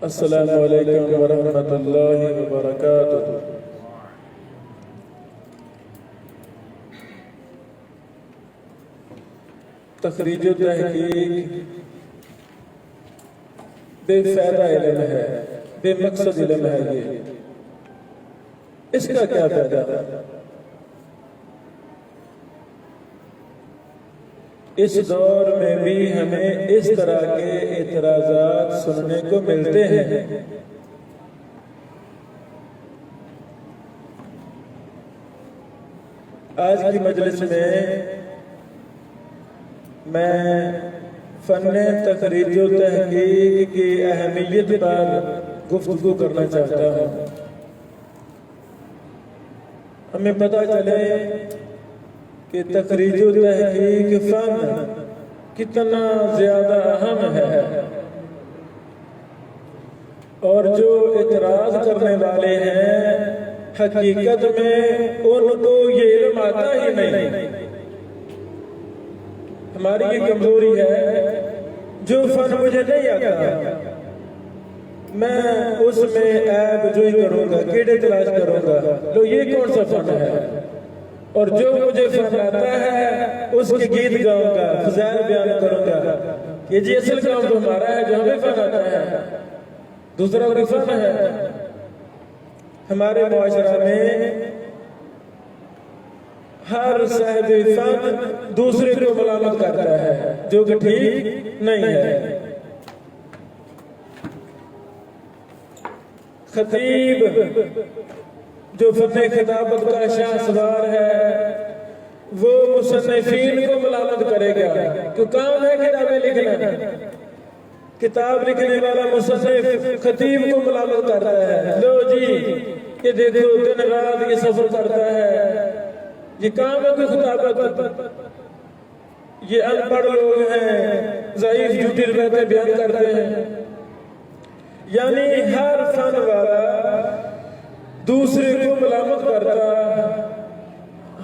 السلام علیکم ورحمۃ اللہ وبرکاتہ۔ تخریج و تحقیق بے فائدہ علم ہے، بے مقصد علم ہے۔ یہ اس کا کیا فائدہ؟ اس دور میں بھی ہمیں اس طرح کے اعتراضات سننے کو ملتے ہیں۔ آج کی مجلس میں فن تخریج و تحقیق کی اہمیت پر گفتگو کرنا چاہتا ہوں۔ ہمیں پتہ چلے کہ تخریج و تحقیق فن کتنا زیادہ اہم ہے، اور جو اعتراض کرنے والے ہیں حقیقت میں ان کو یہ علم آتا ہی نہیں۔ ہماری یہ کمزوری ہے، جو فن مجھے نہیں آتا میں اس میں عیب جوئی کروں گا، کیڑے تلاش کروں گا، لو یہ کون سا فن ہے؟ اور جو مجھے فن آتا ہے اس کے گیت گاؤں گا، فضائل بیان کروں گا کہ جی اصل کام تو ہمارا ہے، جو ہمیں فن آتا ہے، دوسرا کوئی فن ہے۔ ہمارے معاشرہ میں ہر صاحب فن دوسرے کو ملامت کرتا ہے، جو کہ ٹھیک نہیں ہے۔ خطیب جو فن خطابت کا شاہ سوار ہے، وہ مصنفین کو ملامت کرے گا کہ کام ہے کتابیں لکھنا۔ کتاب لکھنے والا مصنف خطیب کو ملامت کرتا ہے، لو جی یہ دیکھو دن رات یہ سفر کرتا ہے، یہ کام ہے کوئی خطابت؟ یہ ان پڑھ لوگ ہیں، ضعیف جھوٹی روایتیں بیان کرتے ہیں۔ یعنی ہر فن والا دوسرے کو ملامت کرتا۔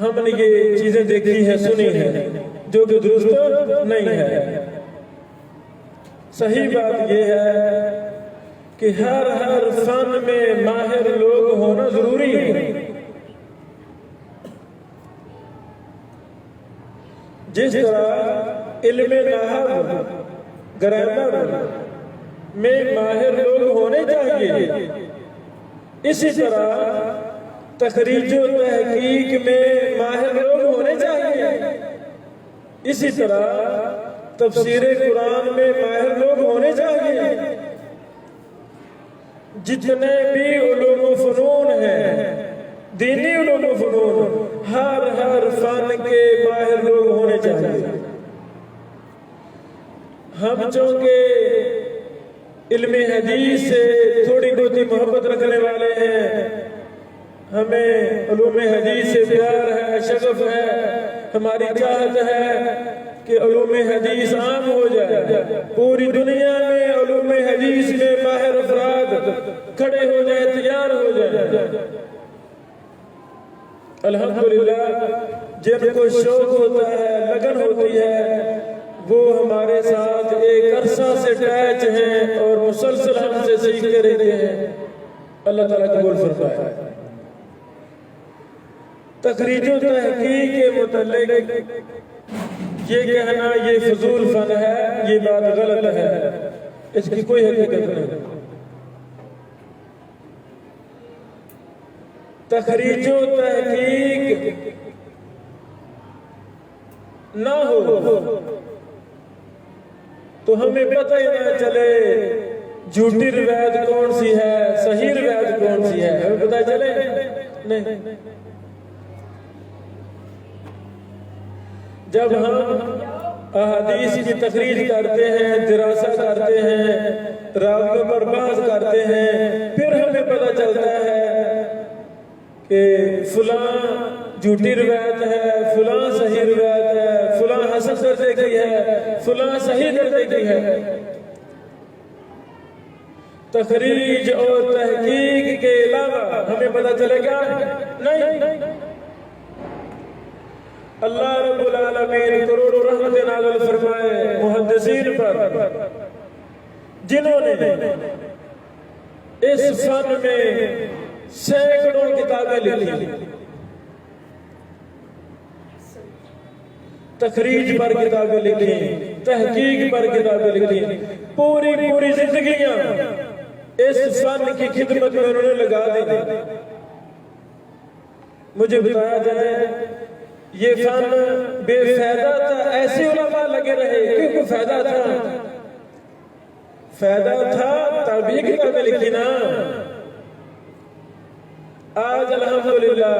ہم نے یہ چیزیں دیکھی ہیں، سنی ہیں، جو کہ درست نہیں ہے۔ صحیح بات یہ ہے کہ ہر فن میں ماہر لوگ ہونا ضروری ہے۔ جس طرح علم نحو، گرامر میں ماہر لوگ ہونے چاہیے، اسی طرح تخریج و تحقیق میں ماہر لوگ ہونے چاہیے، اسی طرح تفسیر قرآن میں ماہر لوگ ہونے چاہیے۔ جتنے بھی علوم و فنون ہیں، دینی علوم و فنون، ہر فن کے ماہر لوگ ہونے چاہیے۔ ہم چونکہ علم حدیث سے تھوڑی بہت محبت رکھنے والے ہیں، ہمیں علوم حدیث سے پیار ہے، شغف ہے، ہماری چاہت ہے کہ علوم حدیث عام ہو جائے، پوری دنیا میں علوم حدیث میں ماہر افراد کھڑے ہو جائے، تیار ہو جائے۔ الحمدللہ جن کو شوق ہوتا ہے، لگن ہوتی ہے، وہ ہمارے ساتھ ایک عرصہ سے اٹیچ ہیں اور مسلسل ہم سے سیکھتے رہتے ہیں۔ اللہ تعالیٰ قبول فرمائے۔ تخریج و تحقیق کے متعلق یہ کہنا یہ فضول فن ہے، یہ بات غلط ہے، اس کی کوئی حقیقت نہیں۔ تخریج و تحقیق نہ ہو تو ہمیں پتہ ہی نہ چلے جھوٹی روایت کون سی ہے، صحیح روایت کون سی ہے، ہمیں پتہ چلے نہیں۔ جب ہم احادیث کی تخریج کرتے ہیں، دراسہ کرتے ہیں، راویوں پر بحث کرتے ہیں، پھر ہمیں پتہ چلتا ہے کہ فلاں جھوٹی روایت ہے، فلاں صحیح روایت ہے، فلاں حسن درجے کی ہے، فلاں صحیح درجے کی ہے۔ تخریج اور تحقیق کے علاوہ ہمیں پتہ چلے گا نہیں۔ اللہ رب العالمین کروڑوں رحمت نازل فرمائے محدثین پر، جنہوں نے اس فن میں سینکڑوں کتابیں لکھی، تخریج پر کتابیں لکھی، تحقیق پر کتابیں لکھی، پوری زندگیاں اس فن کی خدمت میں انہوں نے لگا دی۔ مجھے بتایا جائے یہ فن بے فائدہ تھا، ایسے علماء لگے رہے کیونکہ فائدہ تھا تبھی کتابیں لکھی نا۔ آج الحمدللہ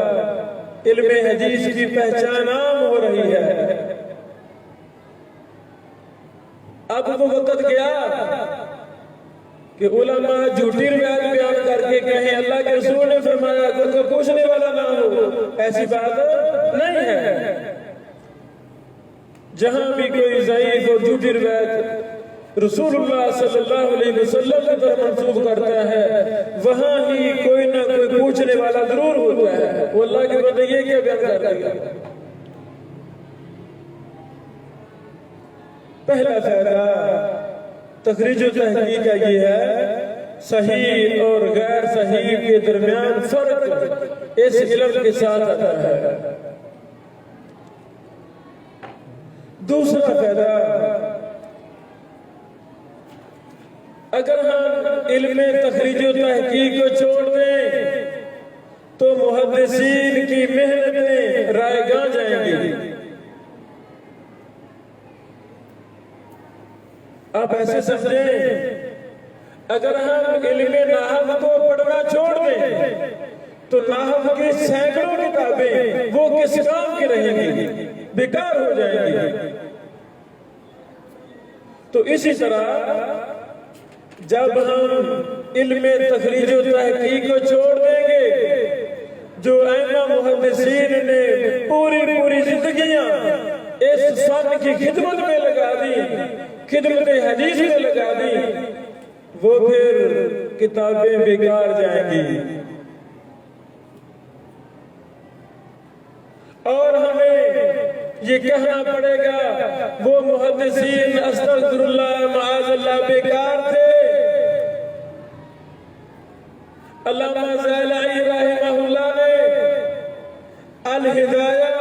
علم حدیث کی پہچان عام ہو رہی ہے۔ اب وہ وقت گیا کہ علماء جھوٹی روایت بیان کر کے کہیں اللہ کے رسول نے فرمایا کہ پوچھنے والا نہ ہو، ایسی بات نہیں ہے۔ جہاں بھی کوئی ضعیف اور جھوٹی روایت رسول اللہ صلی اللہ علیہ وسلم کی طرف منسوب کرتا ہے، وہاں ہی کوئی نہ کوئی پوچھنے والا ضرور ہوتا ہے، وہ اللہ کے بندے یہ کیا بیان کر دیا۔ پہلا فائدہ تخریج و تحقیق کا یہ ہے، صحیح اور غیر صحیح کے درمیان فرق اس علم کے ساتھ آتا ہے۔ دوسرا فائدہ، اگر ہم علم تخریج و تحقیق کو چھوڑ دیں تو محدثین کی محنتیں رائے گاں جائیں گی۔ آپ ایسے سمجھیں، اگر ہم علم نحو کو پڑھنا چھوڑ دیں تو نحو کی سینکڑوں کتابیں وہ کس کام کی رہیں گی؟ بیکار ہو جائیں گی۔ تو اسی طرح جب ہم علم تخریج و تحقیق کو چھوڑ دیں گے، جو ائمہ محدثین نے پوری زندگیاں اس فن کی خدمت میں لگا دی، خدمت حدیث میں لگا دی، وہ پھر کتابیں بیکار جائیں گی۔ اور ہمیں یہ کہنا پڑے گا وہ محدثین استغفر اللہ معاذ اللہ بیکار تھے۔ علامہ زیلعی رحمہ اللہ نے الہدایہ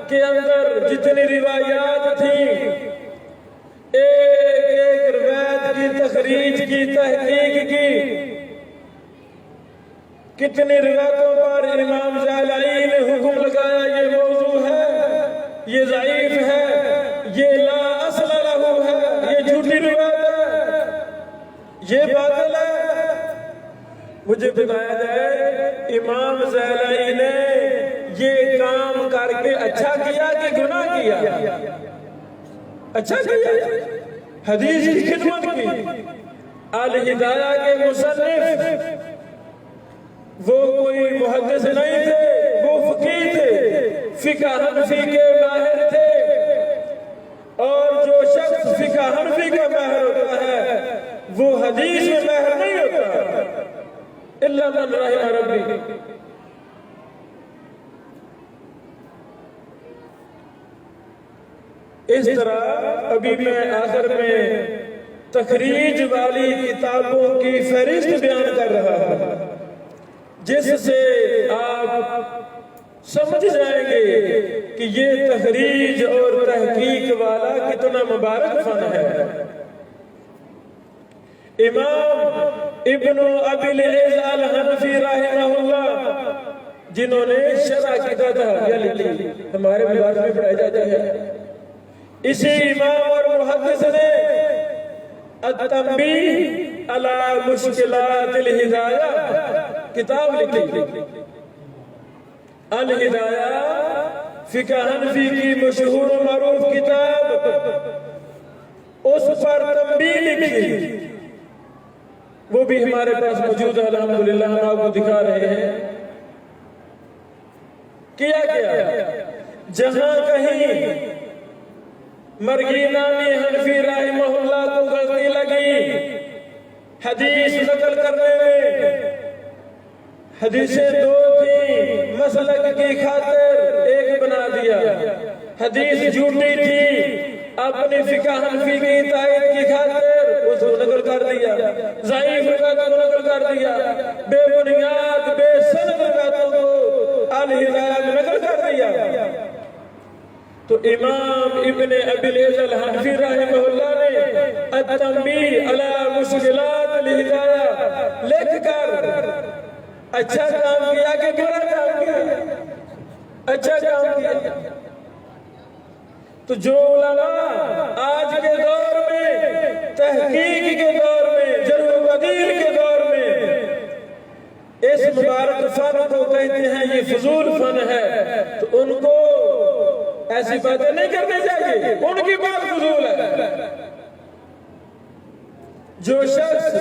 کے اندر جتنی روایات تھیں، ایک روایت کی تخریج کی، تحقیق کی، کتنی روایتوں پر امام زیلعی نے حکم لگایا یہ موضوع ہے، یہ ضعیف ہے، یہ لا اصل لہ ہے، یہ جھوٹی روایت ہے، یہ باطل ہے۔ مجھے بتایا جائے امام زیلعی نے یہ کام کر کے اچھا کیا کہ گناہ کیا؟ اچھا کیا، حدیث کی خدمت کی۔ الہدایہ کے مصنف وہ کوئی محدث نہیں تھے، وہ فقیہ تھے، فقہ حنفی کے ماہر تھے، اور جو شخص فقہ حنفی کا ماہر ہوتا ہے وہ حدیث میں ماہر نہیں ہوتا، الا من رحم ربی۔ اس طرح ابھی میں آخر میں تخریج والی کتابوں کی فہرست بیان کر رہا ہوں، جس سے آپ سمجھ جائیں گے کہ یہ تخریج اور تحقیق والا کتنا مبارک فن ہے۔ امام ابن ابی العز الحنفی رحمہ اللہ، جنہوں نے شرح کتاب لکھی، ہمارے مدارس میں پڑھائی جاتی ہے، اسی امام اور محدث نے التنبیہ علی مشکلات الہدایہ کتاب لکھی۔ الہدایہ فقہ حنفی کی مشہور و معروف کتاب، اس پر تنبیہ لکھی، وہ بھی ہمارے پاس موجود ہے، الحمدللہ ہم آپ کو دکھا رہے ہیں۔ کیا جہاں کہیں مرغی نامی حنفی رحمہ اللہ کو غلطی لگی حدیث نقل کرنے میں، حدیثیں دو تھیں، مسلک کی خاطر ایک بنا دیا، حدیث جھوٹی تھی، اپنی فقہ حنفی کی تائید کی خاطر اس کو نقل کر دیا، ضعیف روایتوں کو نقل کر دیا، بے بنیاد بے سند روایتوں کو الہدایہ میں نقل کر دیا۔ تو امام ابن ابی العز الحنفی رحمہ اللہ نے التنبیہ علی مشکلات الہدایہ لکھ کر اچھا کام کیا کہ برا کام کیا؟ اچھا کام کیا۔ تو جو علماء آج کے دور میں، تحقیق کے دور میں، جرح و تعدیل کے دور میں اس مبارک فن کو کہتے ہیں یہ فضول فن ہے، تو ان کو ایسی باتیں نہیں کرنی چاہیے، ان کی بات فضول ہے۔ جو شخص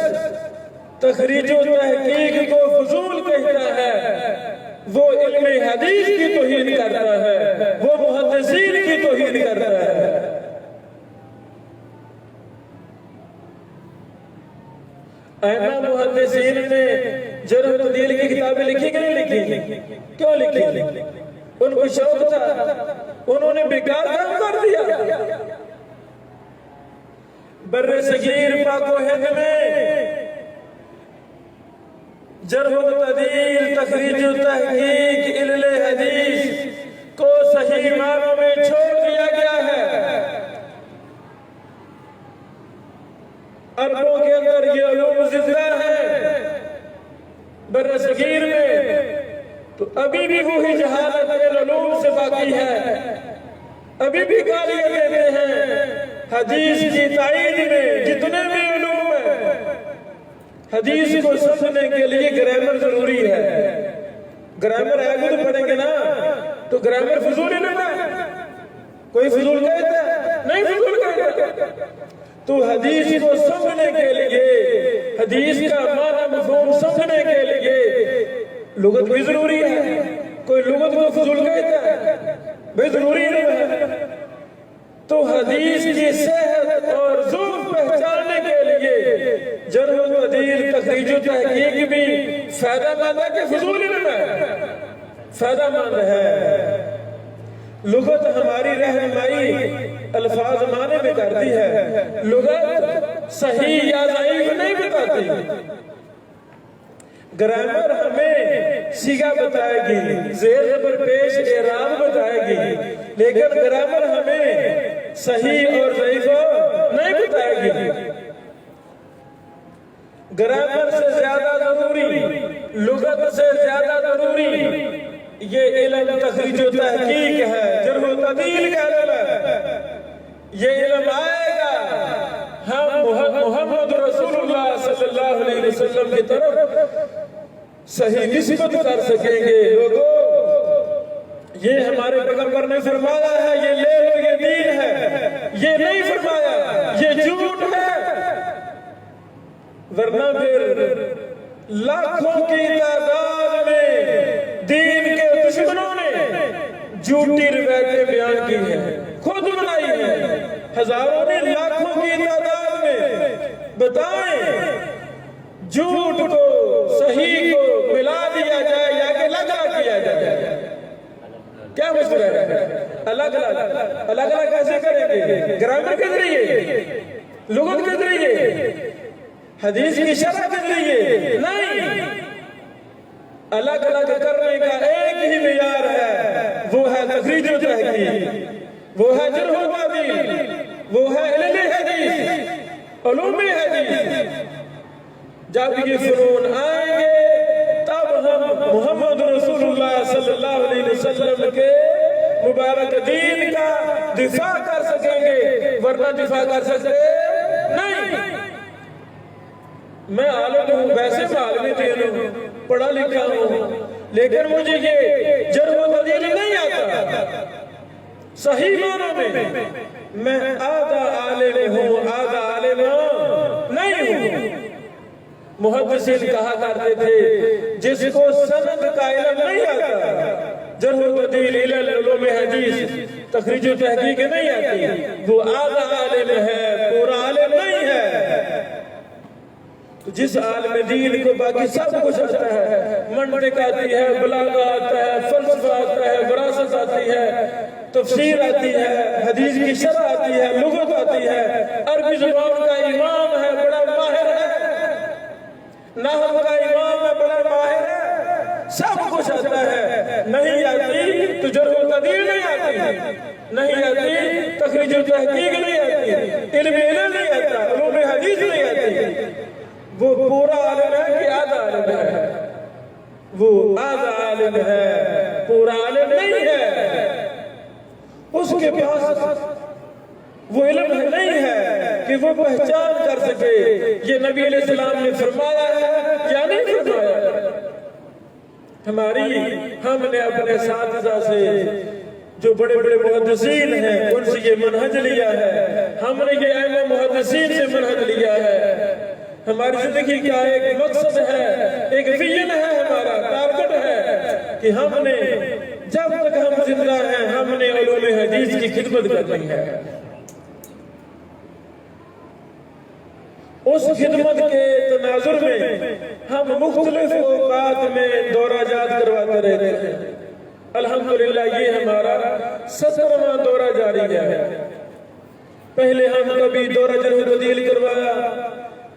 تخریج و تحقیق کو فضول کہتا ہے وہ علم حدیث کی توہین کرتا ہے، وہ محدثین کی توہین کرتا ہے۔ ائمہ محدثین نے جرح و تعدیل کی کتابیں لکھی کہ نہیں لکھی؟ کیوں لکھی؟ ان کو شوق تھا، انہوں نے بیکار کام کر دیا۔ بر صغیر پاک و ہند میں جرح و تعدیل، تخریج و تحقیق، علم حدیث کو صحیح معنوں میں چھوڑ دیا گیا ہے۔ عربوں کے اندر یہ علوم زندہ ہے، بر صغیر میں تو ابھی بھی وہی جہالت علوم سے باقی ہے، ابھی بھی گالیاں دیتے ہیں۔ حدیث کی تائید میں جتنے بھی علوم ہیں، حدیث کو سمجھنے کے لیے گرامر ضروری ہے۔ گرامر آگے تو پڑھیں گے نا، تو گرامر فضول علم ہے؟ کوئی فضول کہتا ہے؟ نہیں فضول کہتا۔ تو حدیث کو سمجھنے کے لیے، حدیث کا معنی مفہوم سمجھنے کے لیے لغت بھی ضروری ہے۔ کوئی لغت کو فضول کہتا ہے؟ بھئی ضروری نہیں ہے۔ تو حدیث کی صحت اور ضعف پہچاننے کے لیے جرح و تعدیل، تخریج و تحقیق بھی فائدہ مند ہے کہ فضول علم ہے؟ فائدہ مند ہے۔ لغت ہماری رہنمائی الفاظ معنی میں کرتی ہے، لغت صحیح یا ضعیف نہیں بتاتی۔ گرامر ہمیں صیغہ بتائے گی، زیر زبر پیش اعراب بتائے گی، لیکن گرامر ہمیں صحیح اور ضعیف نہیں بتائے گی۔ گرامر سے زیادہ ضروری، لغت سے زیادہ ضروری یہ علم تخریج و تحقیق ہے، جرح و تعدیل کا علم ہے۔ یہ علم آئے گا، ہم محمد رسول اللہ صلی اللہ علیہ وسلم کی طرف صحیح نسبت کر سکیں گے۔ لوگوں، یہ ہمارے پیغمبر نے فرمایا ہے، یہ لے لو، یہ دین ہے، یہ نہیں فرمایا، یہ جھوٹ ہے۔ ورنہ پھر لاکھوں کی تعداد میں دین کے دشمنوں نے جھوٹی روایتیں بیان کی ہیں، خود بنائی ہیں۔ ہزاروں نے، لاکھوں کی تعداد میں بتائیں جھوٹ کو صحیح کو ملا دیا جائے یا کہ الگ الگ کیا جائے؟ کیا مشکل ہے؟ الگ الگ کیسے کریں گے؟ گرامر کے ذریعے، لغت کے ذریعے، حدیث کی شرح کے ذریعے نہیں۔ الگ الگ کرنے کا ایک ہی معیار ہے، وہ ہے تخریج و تحقیق، وہ ہے جرح و تعدیل، وہ ہے علم حدیث، علوم حدیث۔ جب یہ فنون آئیں گے تب ہم محمد رسول اللہ صلی اللہ علیہ وسلم کے مبارک دین کا دفاع کر سکیں گے، ورنہ دفاع کر سکتے نہیں۔ میں عالم ہوں، ویسے میں عالمی دین ہوں، پڑھا لکھا ہوں، لیکن مجھے یہ جرح و تعدیل نہیں آتا۔ صحیح معنوں میں آدھا عالم ہوں، آدھا عالم نہیں ہوں۔ محدثین کہا کرتے تھے جس کو سند کا علم نہیں آتا، جرح و تعدیل، علوم حدیث، تخریج و تحقیق نہیں آتی، وہ آدھا عالم ہے، پورا عالم نہیں ہے۔ جس عالم دین کو باقی سب کچھ آتا ہے، منطق آتی ہے، بلاغہ آتا ہے، فلسفہ آتا ہے، وراثت آتی ہے، تفسیر آتی ہے، حدیث کی شرح آتی ہے، لغت آتی ہے، عربی زبان کا امام ہے، بڑا ماہر ہے، نحو کا امام ہے، بڑا ماہر ہے، سب کچھ آتا ہے، نہیں آتی تو جرح و تعدیل نہیں آتی، نہیں آتی تخریج و تحقیق نہیں آتی، علم نہیں آتا، علوم حدیث نہیں آتی، وہ پورا عالم ہے کہ آدھا عالم ہے؟ وہ آدھا عالم ہے، پورا عالم نہیں ہے، اس کے پاس وہ علم نہیں ہے کہ وہ پہچان کر سکے یہ نبی علیہ السلام نے فرمایا ہے یا نہیں فرمایا۔ ہم نے اپنے اساتذہ سے جو بڑے بڑے محدثین ہیں ان سے یہ منہج لیا ہے، ہم نے یہ ائمہ محدثین سے منہج لیا ہے۔ ہماری زندگی کا ایک مقصد ہے، ایک ویژن ہے، ہمارا ٹارگٹ ہے کہ ہم نے جب تک ہم زندہ ہیں ہم نے علوم حدیث کی خدمت کرنی ہے۔ اس خدمت کے تناظر میں ہم مختلف اوقات میں دورہ جات کرواتے رہتے ہیں۔ الحمدللہ یہ ہمارا 17واں دورہ جاری ہے۔ پہلے ہم کبھی دورہ جرح و تعدیل کروایا،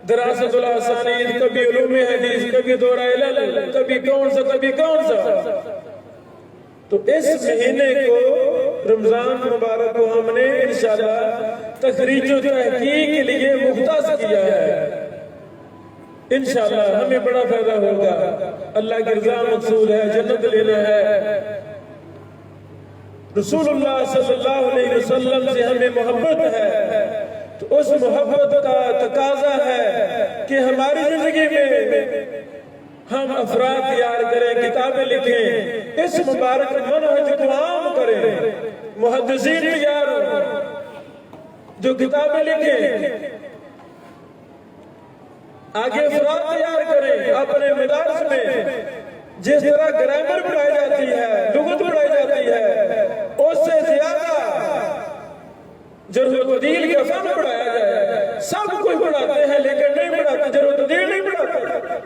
دراست الاسانید، کبھی علوم حدیث، کبھی دورہ علل، کبھی کون سا۔ تو اس مہینے کو رمضان مبارک کو ہم نے انشاءاللہ تخریج و تحقیق کے لیے مختص کیا ہے۔ انشاءاللہ ہمیں بڑا فائدہ ہوگا، اللہ کی رضا مقصود ہے، جنت لینا ہے، رسول اللہ صلی اللہ علیہ وسلم سے ہمیں محبت ہے، تو اس محبت کا تقاضا ہے کہ ہماری زندگی میں ہم افراد تیار کریں، کتابیں لکھیں، اس مبارک منہج کو عام کریں، محدثین تیار ہوں جو کتابیں لکھیں، آگے افراد تیار کریں اپنے مدارس میں، جس طرح گرامر پڑھائی جاتی ہے، لغت پڑھائی جاتی ہے، اس سے زیادہ جرح و تعدیل کا فن پڑھایا جائے۔ سب کچھ پڑھاتے ہیں لیکن نہیں پڑھاتے، جرح و تعدیل نہیں پڑھاتے،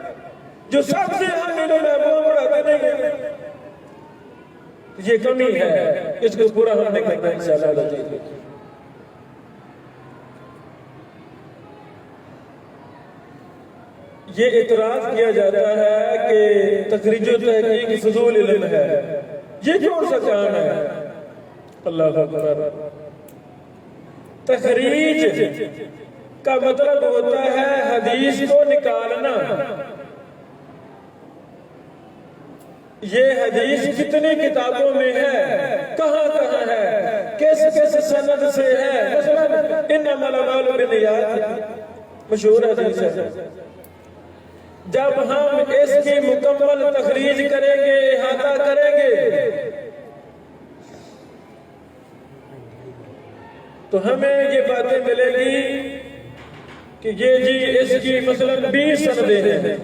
جو سب سے اہم علم ہے وہ پڑھاتے نہیں ہیں۔ یہ کمی ہے، اس کو پورا ہم نے کرنا ہے انشاءاللہ۔ یہ اعتراض کیا جاتا ہے کہ تخریج و تحقیق فضول علم ہے، یہ کون سا کام ہے؟ اللہ اکبر۔ تخریج کا مطلب ہوتا ہے حدیث کو نکالنا۔ یہ حدیث کتنی کتابوں میں ہے، کہاں کہاں ہے، کس کس سند سے ہے؟ مثلا انما الاعمال بالنیات مشہور حدیث ہے۔ جب ہم اس کی مکمل تخریج کریں گے، احاطہ کریں گے، تو ہمیں یہ باتیں ملے گی کہ یہ جی اس کی مثلا 20 سندیں ہیں،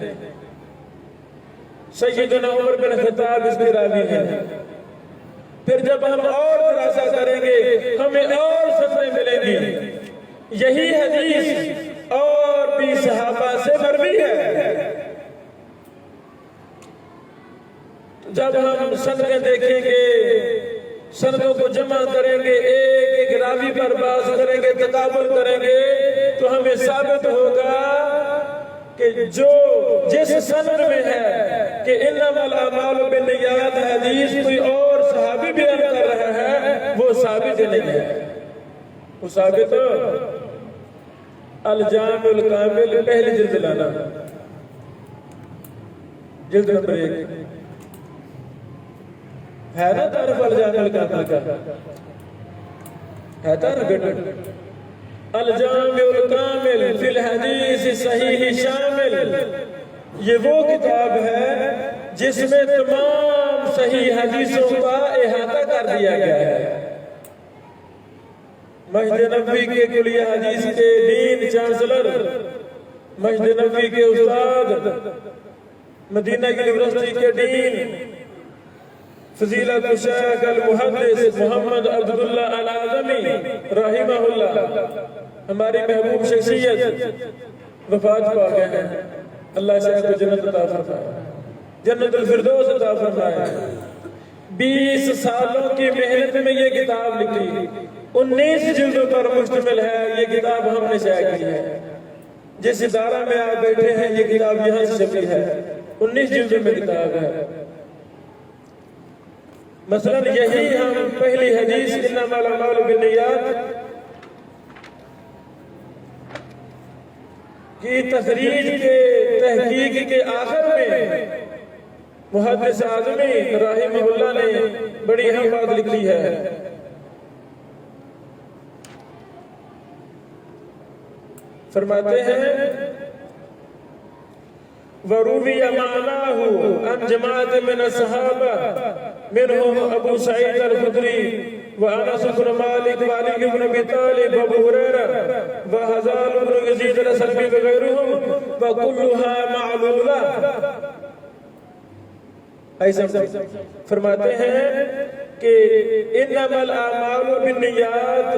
سیدنا عمر بن خطاب اس کے راوی ہیں۔ پھر جب ہم اور دراسہ کریں گے ہمیں اور سندیں ملیں گی، یہی حدیث اور بھی صحابہ سے مروی ہے۔ جب ہم سندیں دیکھیں گے، سندوں کو جمع کریں گے، ایک ایک راوی پر بحث کریں گے، تقابل کریں گے، تو ہمیں ثابت ہوگا کہ جس سند میں ہے کہ انما الاعمال بالنیات حدیث کوئی اور صحابی بیان کر رہا ہے، وہ ثابت نہیں ہے۔ وہ ثابت الجامع الکامل پہلی جلد لانا، جلد نمبر 1 ہے نا، تعرف الجامع الکامل کا ہے تارگٹ، الجامع الکامل فی الحدیث صحیح شامل، یہ وہ کتاب ہے جس میں تمام صحیح حدیثوں کا احاطہ کر دیا گیا ہے۔ مسجد نبوی کے کلیہ حدیث کے ڈین چانسلر، مسجد نبوی کے استاد، مدینہ یونیورسٹی کے ڈین، فضیلت الشیخ المحدث محمد عبداللہ العظمی رحمہ اللہ، ہماری محبوب شخصیت وفات پا گئے ہیں، اللہ شیخ کو جنت عطا فرمائے، جنت الفردوس عطا فرمائے۔ 20 سالوں کی محنت میں یہ کتاب لکھی، 19 جلدوں پر مشتمل ہے۔ یہ کتاب ہم نے شائع کی ہے، جس ادارہ میں آپ بیٹھے ہیں یہ کتاب یہاں سے چھپی ہے، 19 جلدوں میں کتاب ہے۔ مثلا یہی ہم پہلی حدیث انما الاعمال بالنیات کی تخریج کے تحقیق کے آخر میں محدث اعظمی رحمہ اللہ نے بڑی اہم بات لکھی ہے۔ فرماتے ہیں وَرُوِيَ مَعْنَاهُ عَنْ جَمَاعَةٍ مِنَ الصَّحَابَةِ مِنْهُمْ أَبُو سعيد الخدري وأنس بن مالك وعلي بن أبي طالب وأبو هريرة وهزال بن يزيد الأسلمي وغيرهم وكلها معلولة۔ ایسا فرماتے ہیں کہ انما الاعمال بالنیات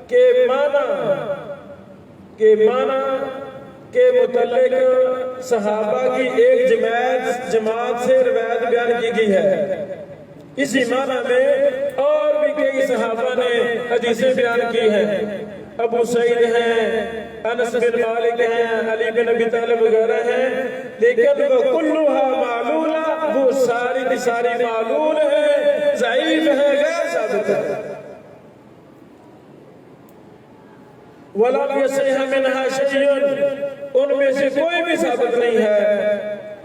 کے معنی کے متعلق صحابہ کی ایک جماعت سے روایت بیان کی گئی ہے۔ اسی معنی میں اور بھی کئی صحابہ نے حدیثیں بیان کی ہیں، ابو سعید ہیں، انس بن مالک ہیں، علی بن ابی طالب وغیرہ ہیں، لیکن وہ کلھا معلولہ، وہ ساری کی ساری معلول ہیں، ضعیف ہیں، غیر ثابت ہیں۔ وَلَمْ يَصِحَّ مِنْهَا شَيْءٌ، ان میں سے کوئی بھی ثابت نہیں ہے،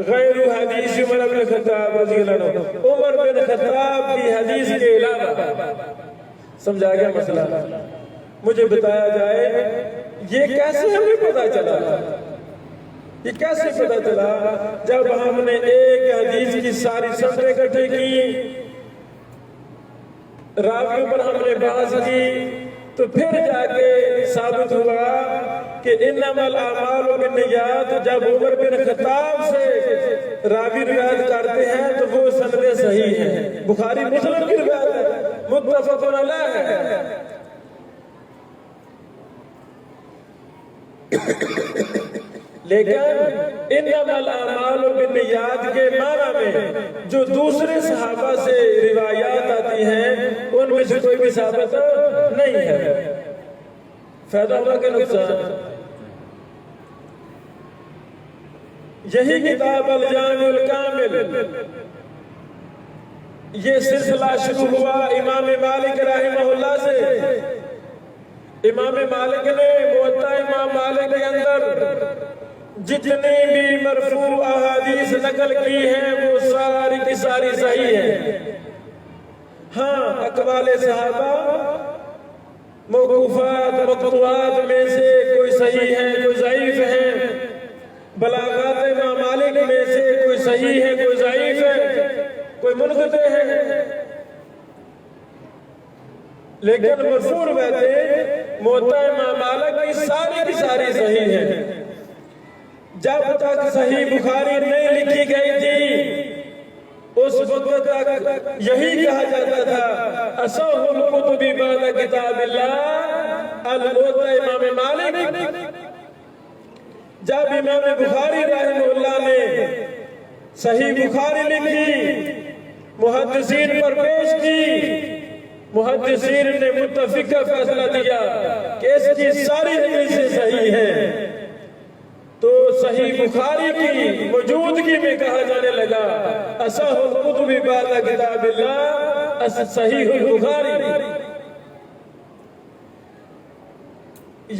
غیر حدیث عمر بن خطاب رضی اللہ عنہ، عمر بن خطاب کی حدیث کے علاوہ۔ سمجھا گیا مسئلہ؟ مجھے بتایا جائے یہ کیسے ہمیں پتا چلا، یہ کیسے پتا چلا؟ جب ہم نے ایک حدیث کی ساری سندیں اکٹھی کی، راویوں پر ہم نے بحث کی، تو پھر جا کے ثابت ہوا کہ انما الاعمال بالنیات جب عمر بن خطاب سے راوی روایت کرتے ہیں تو وہ سندیں صحیح ہیں، بخاری مسلم کی روایت ہے، متفق علیہ ہے۔ لیکن انما الاعمال بالنیات کے معنی میں جو دوسرے صحابہ سے روایات آتی ہیں ان میں سے کوئی بھی ثابت نہیں ہے۔ فائدہ ہوا کہ نقصان؟ یہی کتاب الجامع الکامل، یہ سلسلہ شروع ہوا امام مالک رحمہ اللہ سے۔ امام مالک نے موطا امام مالک کے اندر جتنی بھی مرفوع احادیث نقل کی ہیں وہ ساری کی ساری صحیح ہیں۔ ہاں اقوال صحابہ موقوفات مقطوعات میں سے کوئی صحیح ہیں کوئی ضعیف ہیں، بلاغات امام مالک میں سے کوئی صحیح ہے کوئی ضعیف ہے، کوئی منقطع ہے، لیکن مرفوع روایتیں موطا امام مالک کی ساری صحیح ہیں۔ جب تک صحیح بخاری نہیں لکھی گئی تھی اس وقت تک یہی کہا جاتا تھا اصح الکتب بعد کتاب اللہ الموطا امام مالک۔ جب امام بخاری رحمہ اللہ نے صحیح بخاری لکھی، محدثین پر پیش کی، محدثین نے متفقہ فیصلہ دیا کہ اس کی ساری حدیثیں صحیح ہیں، تو صحیح بخاری کی موجودگی میں کہا جانے لگا اصح الکتب بعد کتاب اللہ صحیح البخاری۔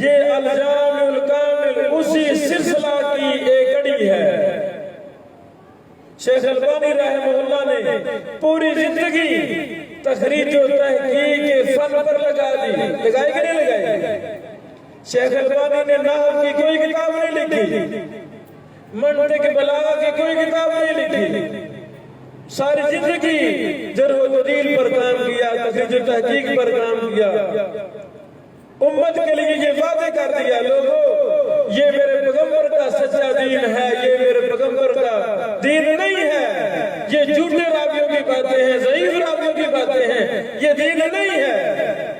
یہ الجامع الکامل اسی سلسلہ کی ایک کڑی ہے۔ شیخ البانی رحمہ اللہ نے پوری زندگی تخریج و تحقیق کے فن پر لگا دی، لگائی کہ نہیں لگائی؟ شیخ البانی نے نحو کی کوئی کتاب نہیں لکھی، منطق بلاغہ کی کوئی کتاب نہیں لکھی، ساری زندگی جرح و تعدیل پر کام کیا، تخریج و تحقیق پر کام کیا، امت کے لیے یہ وعدے کر دیا لوگوں یہ میرے پیغمبر کا سچا دین ہے، یہ میرے پیغمبر کا دین نہیں ہے، یہ جھوٹے راویوں کی باتیں ہیں، ضعیف راویوں کی باتیں ہیں، یہ دین نہیں ہے۔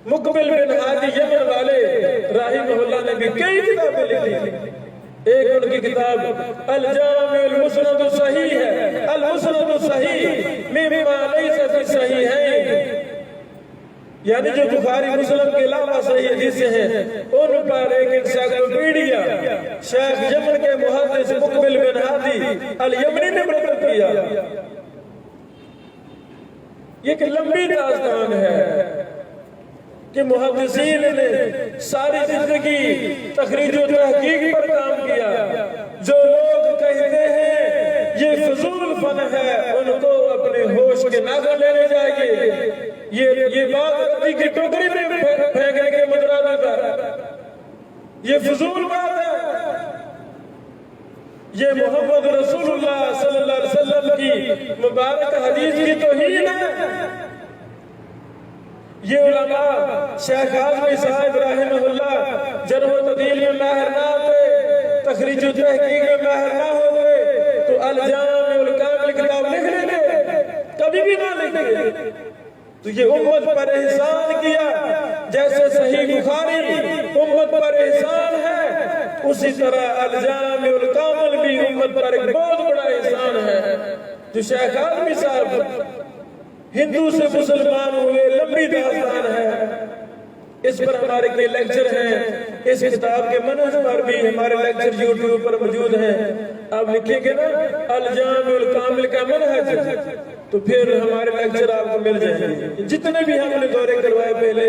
مقبل بن ہادی یمن والے رحمہ اللہ نے بھی کئی کتابیں لکھی، ایک ان کی کتاب الجامع المسند الصحیح ہے، المسند الصحیح مما لیس فی الصحیحین، یعنی جو بخاری مسلم کے علاوہ صحیح حدیثیں ہیں ان پر ایک انسائکلوپیڈیا شیخ یمن کے محدث مقبل بن ہادی الیمنی نے مرتب کیا۔ یہ ایک لمبی داستان ہے کہ محدثین نے ساری زندگی تخریج و تحقیق پر کام کیا۔ جو لوگ کہتے ہیں یہ فضول فن ہے ان کو اپنے ہوش کے ناخن لینے چاہیے۔ یہ بات ردی کی ٹوکری میں پھینکنے کے مدرادہ پر، یہ فضول بات ہے۔ یہ محمد رسول اللہ صلی اللہ علیہ وسلم کی مبارک حدیث کی توہین ہے۔ یہ علماء شیخ اعظمی صاحب رحمہ اللہ جرح و تعدیل میں ماہر نہ ہوتے، تخریج و تحقیق میں ماہر نہ ہوتے تو الجامع الکامل کتاب لکھ لیں گے؟ کبھی بھی نہ لکھیں۔ تو یہ امت پر احسان کیا، جیسے صحیح بخاری امت پر احسان ہے، اسی طرح الجامع الکامل بھی امت پر ایک بہت بڑا احسان ہے۔ جو شیخ اعظمی صاحب ہندو سے مسلمان ہوئے، لمبی داستان ہے، اس پر ہمارے کئی لیکچر ہیں، اس کتاب کے منہج پر بھی ہمارے لیکچر یوٹیوب پر موجود ہیں۔ آپ لکھیں گے نا الجامع الکامل کا منہج تو پھر ہمارے لیکچر آپ کو مل جائیں گے۔ جتنے بھی ہم نے دورے کروائے پہلے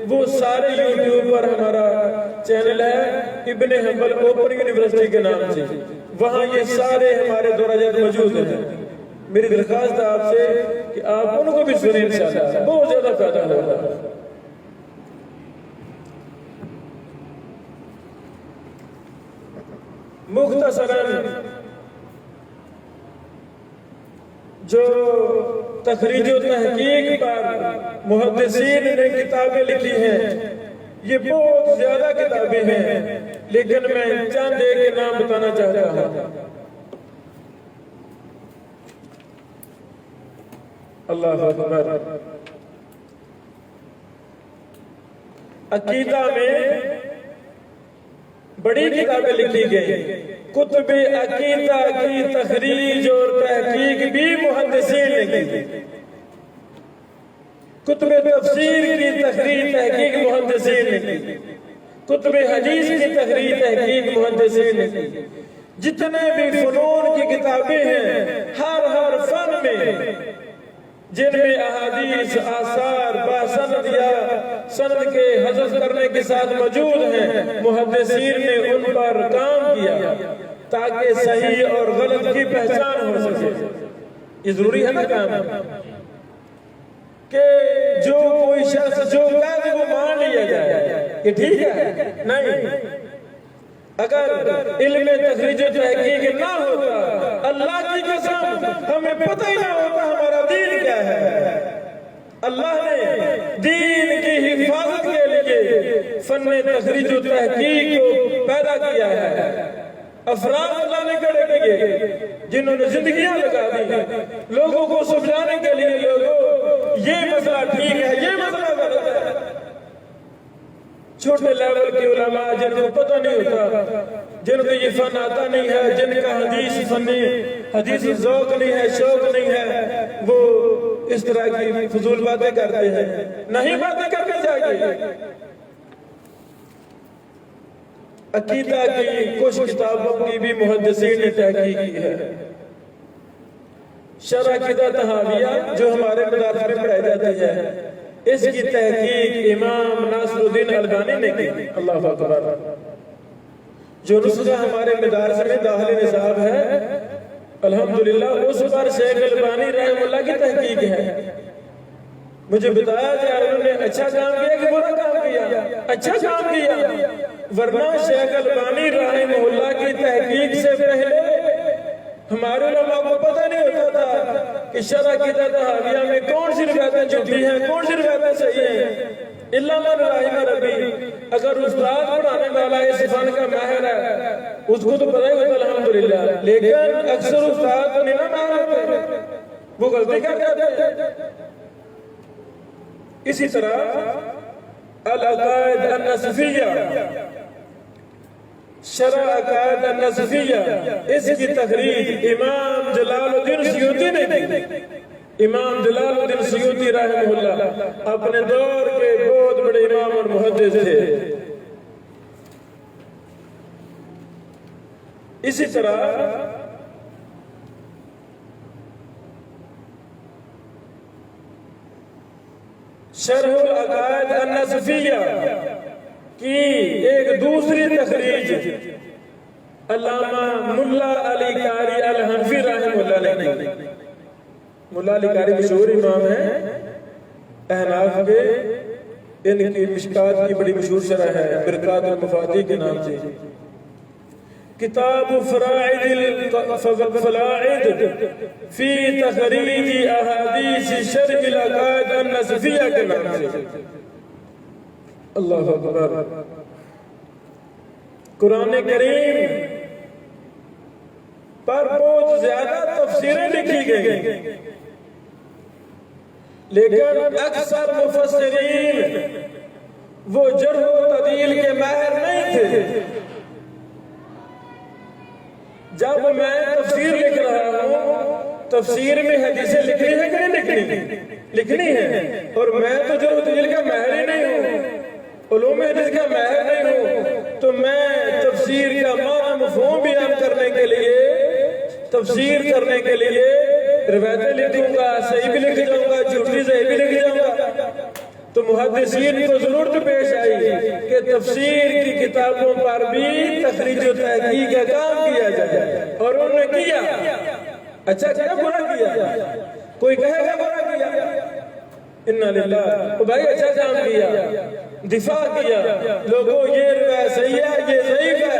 وہ سارے یوٹیوب پر ہمارا چینل ہے ابن حنبل اوپن یونیورسٹی کے نام سے، وہاں یہ سارے ہمارے دورہ جات موجود ہیں۔ میری درخواست ہے آپ سے کہ آپ ان کو بھی سنیں، انشاءاللہ بہت زیادہ فائدہ ہوگا۔ مختصراً جو تخریج و تحقیق پر محدثین نے کتابیں لکھی ہیں یہ بہت زیادہ کتابیں ہیں، لیکن میں چند ایک کے نام بتانا چاہتا ہوں۔ اللہ اکبر۔ عقیدہ میں بڑی کتابیں لکھی گئی، کتب عقیدہ کی تخریج اور تحقیق بھی محدثین نے کی، کتب تفسیر کی تخریج تحقیق محدثین نے کی، کتب حدیث کی تخریج تحقیق محدثین نے کی۔ جتنے بھی فنون کی کتابیں ہیں ہر فن میں جن میں احادیث آثار باسند یا سند کے حذف کرنے کے ساتھ موجود ہیں، محدثین نے ان پر کام کیا تاکہ صحیح اور غلط کی پہچان ہو سکے۔ یہ ضروری ہے نا کام کہ جو کوئی شخص جو کہتے وہ مان لیا جائے کہ ٹھیک ہے، نہیں۔ اگر علم تخریج و تحقیق نہ ہوتا اللہ کی قسم ہمیں پتہ ہی نہ ہوتا ہمارا دین کیا ہے۔ اللہ نے دین کی حفاظت کے لیے فن تخریج و تحقیق کو پیدا کیا ہے۔ افراد اللہ نے کھڑے کیے جنہوں نے زندگیاں لگا دی لوگوں کو سمجھانے کے لیے، لوگوں یہ مسئلہ ٹھیک ہے، یہ مسئلہ غلط ہے۔ چھوٹے لیول کے علماء جن کو پتہ نہیں ہوتا، جن کو یہ فن آتا نہیں ہے، جن کا حدیث ذوق نہیں ہے، شوق نہیں ہے، وہ اس طرح کی فضول باتیں کرتے ہیں۔ نہیں باتیں کرنے چاہیے۔ عقیدہ کی کچھ کتابوں کی بھی محدثین نے تحقیق کی ہے۔ شرح عقیدہ تحاویہ جو ہمارے مدارس میں پڑھائی جاتی ہے، اس کی تحقیق امام ناصر الدین البانی نے کی۔ اللہ اکبر۔ جو نسخہ ہمارے مدارس میں داخل نصاب ہے الحمدللہ اس پر شیخ البانی رحمہ اللہ کی تحقیق ہے۔ مجھے بتایا گیا انہوں نے اچھا کام کیا کہ برا کام کیا؟ اچھا کام کیا، ورنہ شیخ البانی رحمہ اللہ کی تحقیق سے پہلے ہمارے علماء کو پتہ نہیں ہوتا تھا کہ شرح عقیدہ تحاویہ میں کون سی روایتیں جھوٹی ہیں، کون سی روایتیں صحیح ہیں۔ الا من رحم ربی۔ اگر استاد پڑھانے والا اس فن کا ماہر ہے اس کو تو پتہ ہی ہوتا الحمدللہ، لیکن اکثر استاد نہیں نہ ماہر ہوتے، وہ غلطی کر جاتے ہیں۔ اسی طرح العقائد النصفیہ شرح عقائد النصفیہ، اس کی تخریج امام جلال الدین سیوطی نے کی۔ امام جلال الدین سیوطی رحمہ اللہ اپنے دور کے بہت بڑے امام اور محدث تھے۔ اسی طرح شرح العقائد النصفیہ کی ایک دوسری تخریج علامہ ملا علی قاری الحنفی رحمہ اللہ نے کی۔ ملا علی قاری مشہور امام ہیں احناف کے، ان کی مشکات کی بڑی مشہور شرح ہے برکات المفاتیح کے نام سے۔ کتاب فلائد فی تخریج احادیث شرح العقائد النصفیہ کے نام سے۔ اللہ اکبر۔ قرآن کریم پر بہت زیادہ تفسیریں لکھی گئی، لیکن اکثر مفسرین وہ جرح و تعدیل کے ماہر نہیں تھے۔ جب میں تفسیر لکھ رہا ہوں، تفسیر میں حدیثیں لکھنی ہے کہ نہیں لکھنی ہے، اور میں تو جرح و تعدیل کا ماہر ہی نہیں ہوں، علوم حدیث کا ماہر نہیں ہوں، تو میں تفسیر کا معنی مفہوم بیان کرنے کے لیے، تفسیر کرنے کے لیے روایتیں لکھوں گا، صحیح بھی لکھ جاؤں گا، جھوٹی صحیح بھی لکھ جاؤں گا۔ تو محدثین کو ضرورت پیش آئی کہ تفسیر کی کتابوں پر بھی تخریج و تحقیق کا کام کیا جائے، اور انہوں نے کیا۔ اچھا کیا برا کیا؟ کوئی کہے گا برا کیا؟ انا للہ، تو بھائی اچھا کام کیا، دفاع کیا، لوگوں یہ روایت صحیح ہے، یہ ضعیف ہے،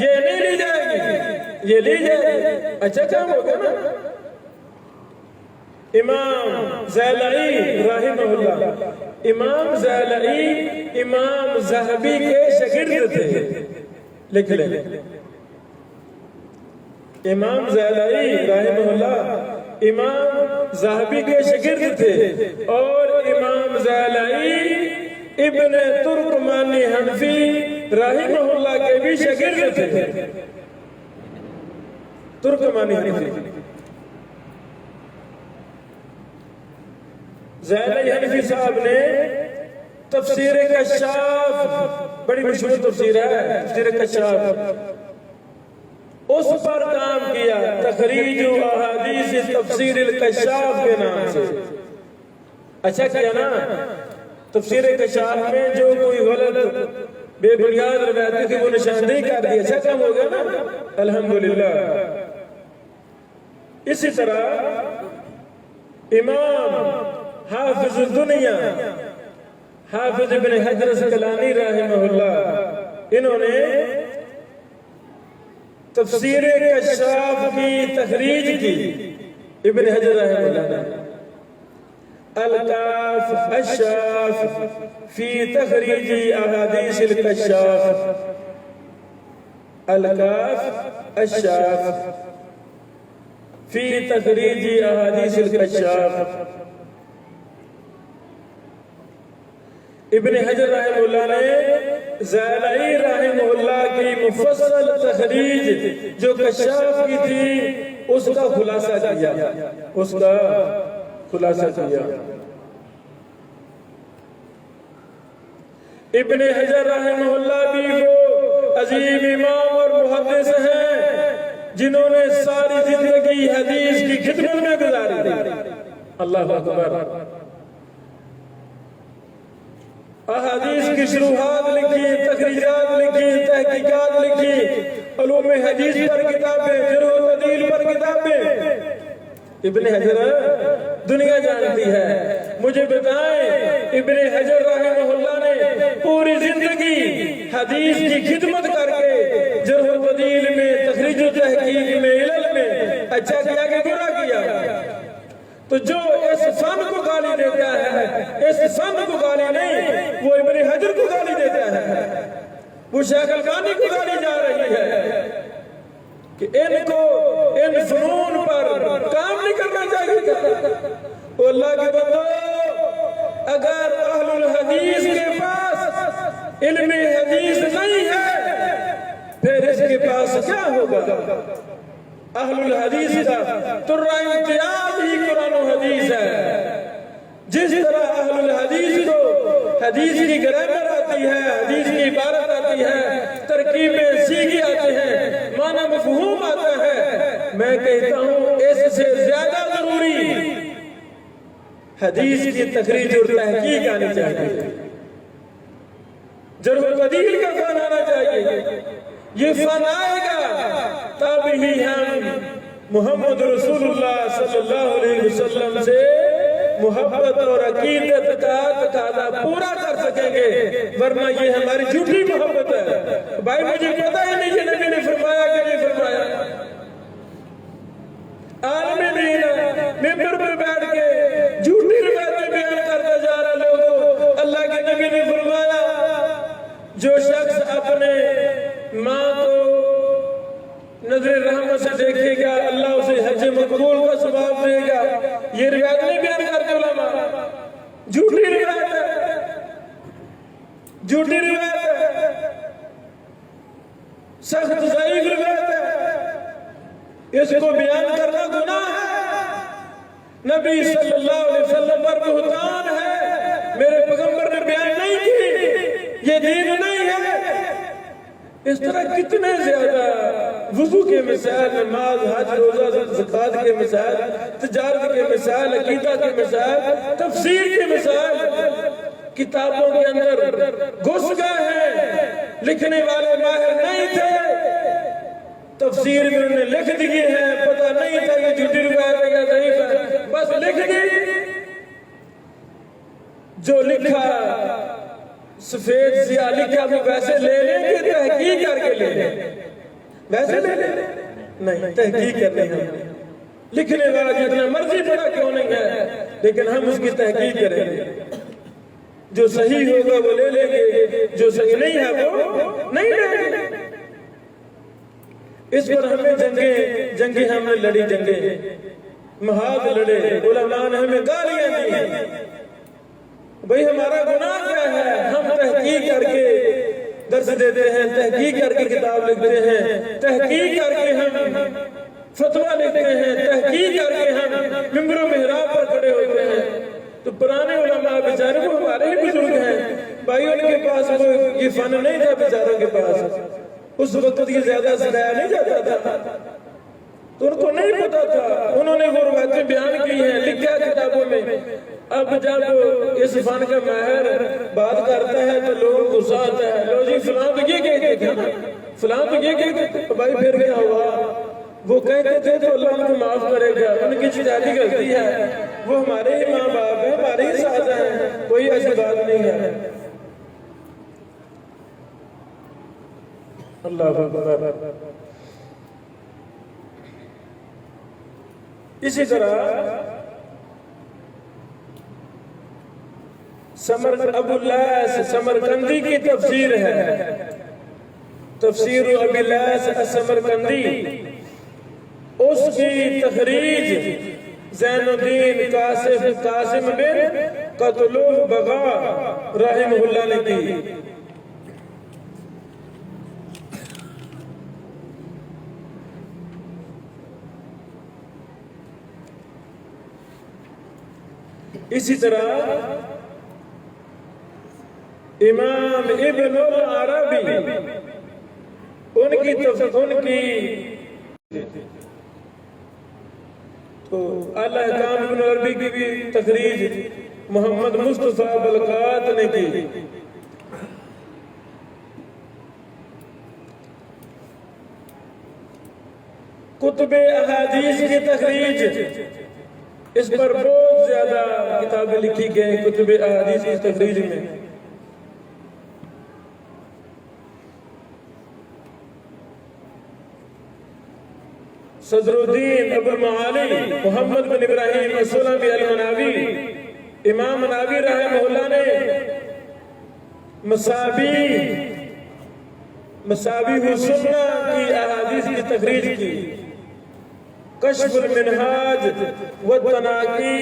یہ نہیں لی جائے گی، یہ لی جائے گی، اچھا کام ہوگا نا۔ امام زیلعی رحمہ اللہ، امام زیلعی امام ذہبی کے شاگرد تھے، لکھ لیں۔ امام زیلعی رحمہ اللہ امام ذہبی کے شاگرد تھے، اور امام زیلعی ابن ترکمانی حنفی رحمہ اللہ کے بھی شاگرد تھے۔ ترکمانی حنفی زیلعی حنفی صاحب نے تفسیر کشاف، بڑی مشہور تفسیر ہے تفسیر کشاف، اس پر کام کیا، تخریج احادیث تفسیر الکشاف کے نام سے۔ اچھا کیا نا، تفسیر کشاف میں جو کوئی غلط بے بنیاد روایتیں تھی وہ نشاندہی کر دی، اچھا کام ہو گیا نا، الحمدللہ۔ اسی طرح امام حافظ الدنیا، حافظ ابن حجر اسقلانی رحمہ اللہ، انہوں نے تفسیر کشاف کی تخریج کی، ابن حجر رحمہ اللہ نے الکاف الشاف فی تخریج احادیث الکشاف، الکاف الشاف فی تخریج احادیث الکشاف۔ ابن حجر رحمہ اللہ نے زیلعی رحمہ اللہ کی مفصل تخریج جو کشاف کی تھی اس کا خلاصہ کیا، اس کا خلاصہ کیا۔ ابن حجر رحمہ اللہ بھی وہ عظیم امام اور محدث ہیں جنہوں نے ساری زندگی حدیث کی خدمت میں گزاری تھی۔ اللہ اکبر۔ احادیث کی شروحات لکھی، تخریجات لکھی، تحقیقات لکھی، علوم حدیث پر کتابیں، جرح و تعدیل پر کتابیں۔ ابن حجر دنیا جانتی ہے، مجھے بتائیں ابن حجر رحمہ اللہ نے پوری زندگی حدیث کی خدمت کر کے جرح و تعدیل میں، تخریج و تحقیق میں، علل میں اچھا کیا کہ برا کیا؟ تو جو اس فن کو گالی دیتا ہے، اس فن کو گالی نہیں، وہ ابن حجر کو گالی دیتا ہے، وہ شیخ البانی کو گالی جا رہی ہے کہ ان کو ان فنون پر کام نہیں کرنا چاہیے۔ تو اللہ کے بندو، اگر اہل الحدیث کے پاس علم حدیث نہیں ہے، پھر اس کے پاس کیا ہوگا؟ اہل الحدیث کا ترہ امتیاز ہی قرآن و حدیث ہے۔ جس طرح اہل الحدیث کو حدیث کی گرامر آتی ہے، حدیث کی عبارت آتی ہے، ترکیبیں سیکھی آتی ہیں، معنی مفہوم آتا ہے، میں کہتا ہوں اس سے زیادہ ضروری حدیث کی تخریج اور تحقیق آنی چاہیے، جرح و تعدیل کا فن آنا چاہیے۔ یہ فن آئے گا تب ہی ہم محمد رسول اللہ صلی اللہ علیہ وسلم سے محبت اور عقیدت کا تقاضا پورا کر سکیں گے، ورنہ یہ ہماری جھوٹی محبت ہے۔ بھائی مجھے پتہ ہی نہیں یہ نبی نے فرمایا کہ نہیں فرمایا۔ عالم دین ممبر پر بیٹھ کے جھوٹی روایتیں بیان کرتا جا رہا لوگوں، اللہ کے نبی نے فرمایا جو شخص اپنے ماں کو نظر رحمت سے دیکھے گا اللہ اسے حج مقبول کا ثواب دے گا۔ یہ روایت نہیں بیان کرتے علماء، جھوٹی روایت ہے، جھوٹی روایت ہے، سخت ضعیف روایت ہے، اس کو بیان کرنا گناہ ہے، نبی صلی اللہ علیہ وسلم پر بہتان ہے، میرے پیغمبر نے بیان نہیں کی، یہ دین نہیں ہے۔ اس طرح کتنے زیادہ وضو کے مسائل، نماز، حج، روزہ، زکات کے مسائل، تجارت کے مسائل، عقیدہ کے مسائل، تفسیر کے مسائل کتابوں کے اندر گھس گئے ہیں، لکھنے والے ماہر نہیں تھے، تفسیر میں انہوں نے لکھ دیے ہیں، پتہ نہیں تھا یہ جھوٹی روایت ہے یا ضعیف ہے، بس لکھ دی، جو لکھا سفید سیاہ لکھا وہ ویسے لے لیں گے، تحقیق کر کے لے لیں، ویسے لے لیں نہیں، تحقیق کرنے ہیں، لکھنے والا جتنا مرضی پڑا کیوں نہیں ہے، لیکن ہم اس کی تحقیق کریں گے، جو صحیح ہوگا وہ لے لیں گے، جو صحیح نہیں ہے وہ نہیں لیں گے۔ اس پر ہمیں جنگیں ہم نے لڑی، جنگیں محاذ لڑے، علماء نے ہمیں گالیاں دی ہیں، بھئی ہمارا گناہ کیا ہے؟ ہم تحقیق کر کے درس دیتے ہیں، تحقیق کر کے کتاب لکھتے ہیں، تحقیق کر کے ہم فتویٰ لکھتے ہیں، تحقیق کر کے ہم ممبر و محراب پر کھڑے ہوتے ہیں۔ تو پرانے علماء بیچارے وہ ہمارے ہی بزرگ ہیں، بھائی ان کے پاس وہ یہ فن نہیں تھا بیچاروں کے پاس، اس وقت یہ زیادہ سرایا نہیں جاتا تھا، تو ان کو نہیں پتا تھا، انہوں نے وہ روایتیں بیان کی ہیں، لکھا کتابوں میں۔ اب جب اس فن کا ماہر بات کرتا ہے تو لوگ غصہ آتا ہے، لو جی فلاں تو یہ کہتے تھے نا، فلاں تو یہ کہتے تھے، بھائی پھر کیا ہوا؟ وہ کہتے تھے تو اللہ ان کو معاف کرے گا، ان کی اجتہادی غلطی ہے، وہ ہمارے ہی ماں باپ ہیں، ہمارے ہی ساتھ ہیں، کوئی ایسی بات نہیں ہے۔ اللہ اکبر۔ اسی طرح ابو اللاس سمرقندی کی تفسیر ہے، تفسیر ابو اللاس السمرقندی، اس کی تخریج زین الدین قاسم بن قتلوف بغا رحمہ اللہ نے کی۔ اسی طرح امام ابن العربی ان کی تو الاحکام ابن العربی کی بھی تخریج محمد مصطفیٰ بلقات نے کی۔ کتب احادیث کی تخریج، اس پر بہت زیادہ کتابیں لکھی گئیں کتب احادیث کی تخریج میں۔ صدر الدین ابو المعالی محمد بن ابراہیم السلمی المناوی، امام مناوی رحمہ اللہ نے مسابیح السنہ کی احادیث کی تخریج کی، کشف المنہاج والتناقی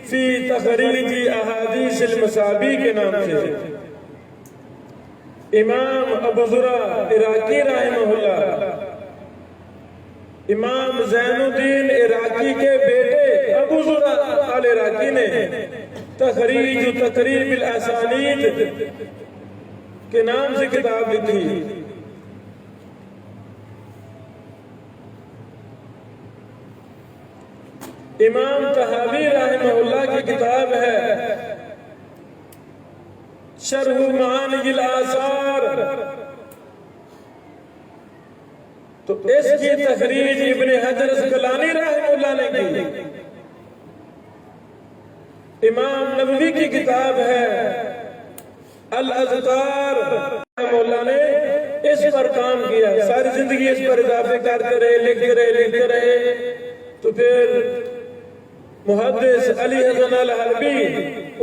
فی تخریج احادیث المسابیح کے نام سے۔ امام ابو زرع عراقی رحمہ اللہ، امام زین الدین عراقی کے بیٹے ابو زرع العراقی نے تخریج و تقریب الاسانید کے نام سے کتاب لکھی۔ امام طحاوی رحمہ اللہ کی کتاب ہے شرح معانی الآثار، تو اس کی تخریج ابن حجر اسقلانی رحمہ اللہ نے کی۔ امام نووی کی کتاب ہے الاذکار، رحمہ اللہ نے اس پر کام کیا، ساری زندگی اس پر اضافے کرتے رہے، لکھتے رہے۔ تو پھر محدث علی حسن الحلبی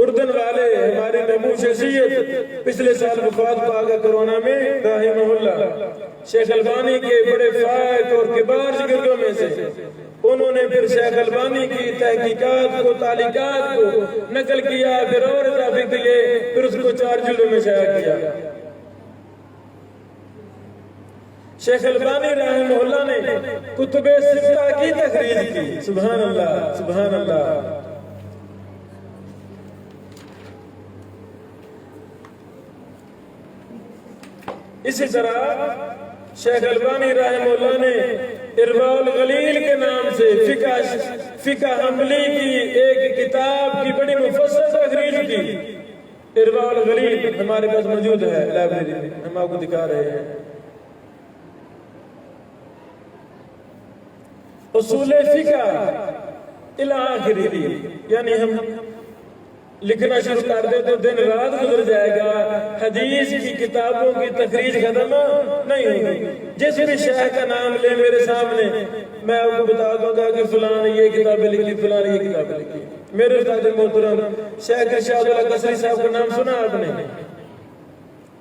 اردن والے، ہماری محبوب شخصیت، پچھلے سال وفات پا گئے کرونا میں رحمہ اللہ، شیخ البانی کے بڑے فائق اور کبار شاگردوں میں سے، انہوں نے پھر شیخ البانی کی تحقیقات کو، تعلیقات کو نقل کیا، پھر اور اضافے کیے، پھر اس کو 4 جلدوں میں شائع کیا۔ شیخ البانی رحمہ اللہ نے کتب ستہ کی تخریج کی۔ سبحان اللہ، سبحان اللہ۔ اسی طرح شیخ البانی رحمہ اللہ نے ارواء الغلیل کے نام سے فقہ حنبلی کی ایک کتاب کی بڑی مفصل تخریج کی۔ ارواء الغلیل ہمارے پاس موجود ہے لائبریری میں، ہم آپ کو دکھا رہے ہیں۔ اصول فقہ الی آخری، یعنی ہم لکھنا شروع کر دیں تو دن رات گزر جائے گا، حدیث کی کتابوں کی تخریج ختم نہیں ہوگی۔ جس بھی شیخ کا نام لے میرے سامنے، میں آپ کو بتا دوں گا کہ فلاں نے یہ کتابیں لکھی، فلاں نے یہ کتابیں لکھی۔ میرے استاد محترم شیخ ارشاد اللہ قصری صاحب کا نام سنا آپ نے،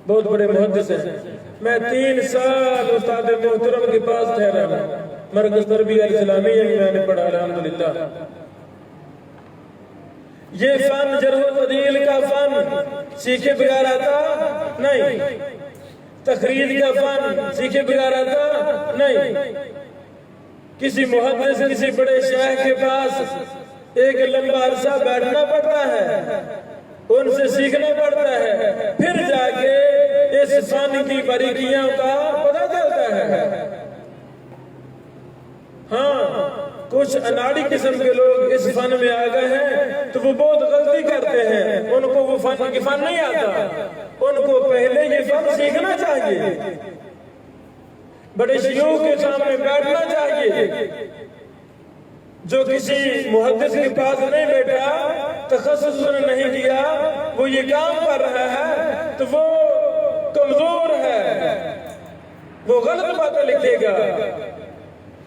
بہت بڑے محدث ہیں۔ میں 3 سال استاد محترم کے پاس ٹھہرا ہوں، مرکز تربیہ اسلامیہ میں نے پڑھا الحمدللہ۔ یہ فن جرح و تعدیل کا فن سیکھے بغیر آتا نہیں، تخریج کا فن سیکھے بغیر آتا نہیں۔ کسی محدث، کسی بڑے شیخ کے پاس ایک لمبا عرصہ بیٹھنا پڑتا ہے، ان سے سیکھنا پڑتا ہے، پھر جا کے اس فن کی باریکیوں کا پتہ چلتا ہے۔ ہاں، کچھ اناڑی قسم کے لوگ اس فن میں آ گئے ہیں تو وہ بہت غلطی کرتے ہیں، ان کو وہ فن نہیں آتا، ان کو پہلے یہ فن سیکھنا چاہیے، بڑے شیوخ کے سامنے بیٹھنا چاہیے۔ جو کسی محدث کے پاس نہیں بیٹھا، تخصص نہیں کیا، وہ یہ کام کر رہا ہے تو وہ کمزور ہے، وہ غلط باتیں لکھے گا،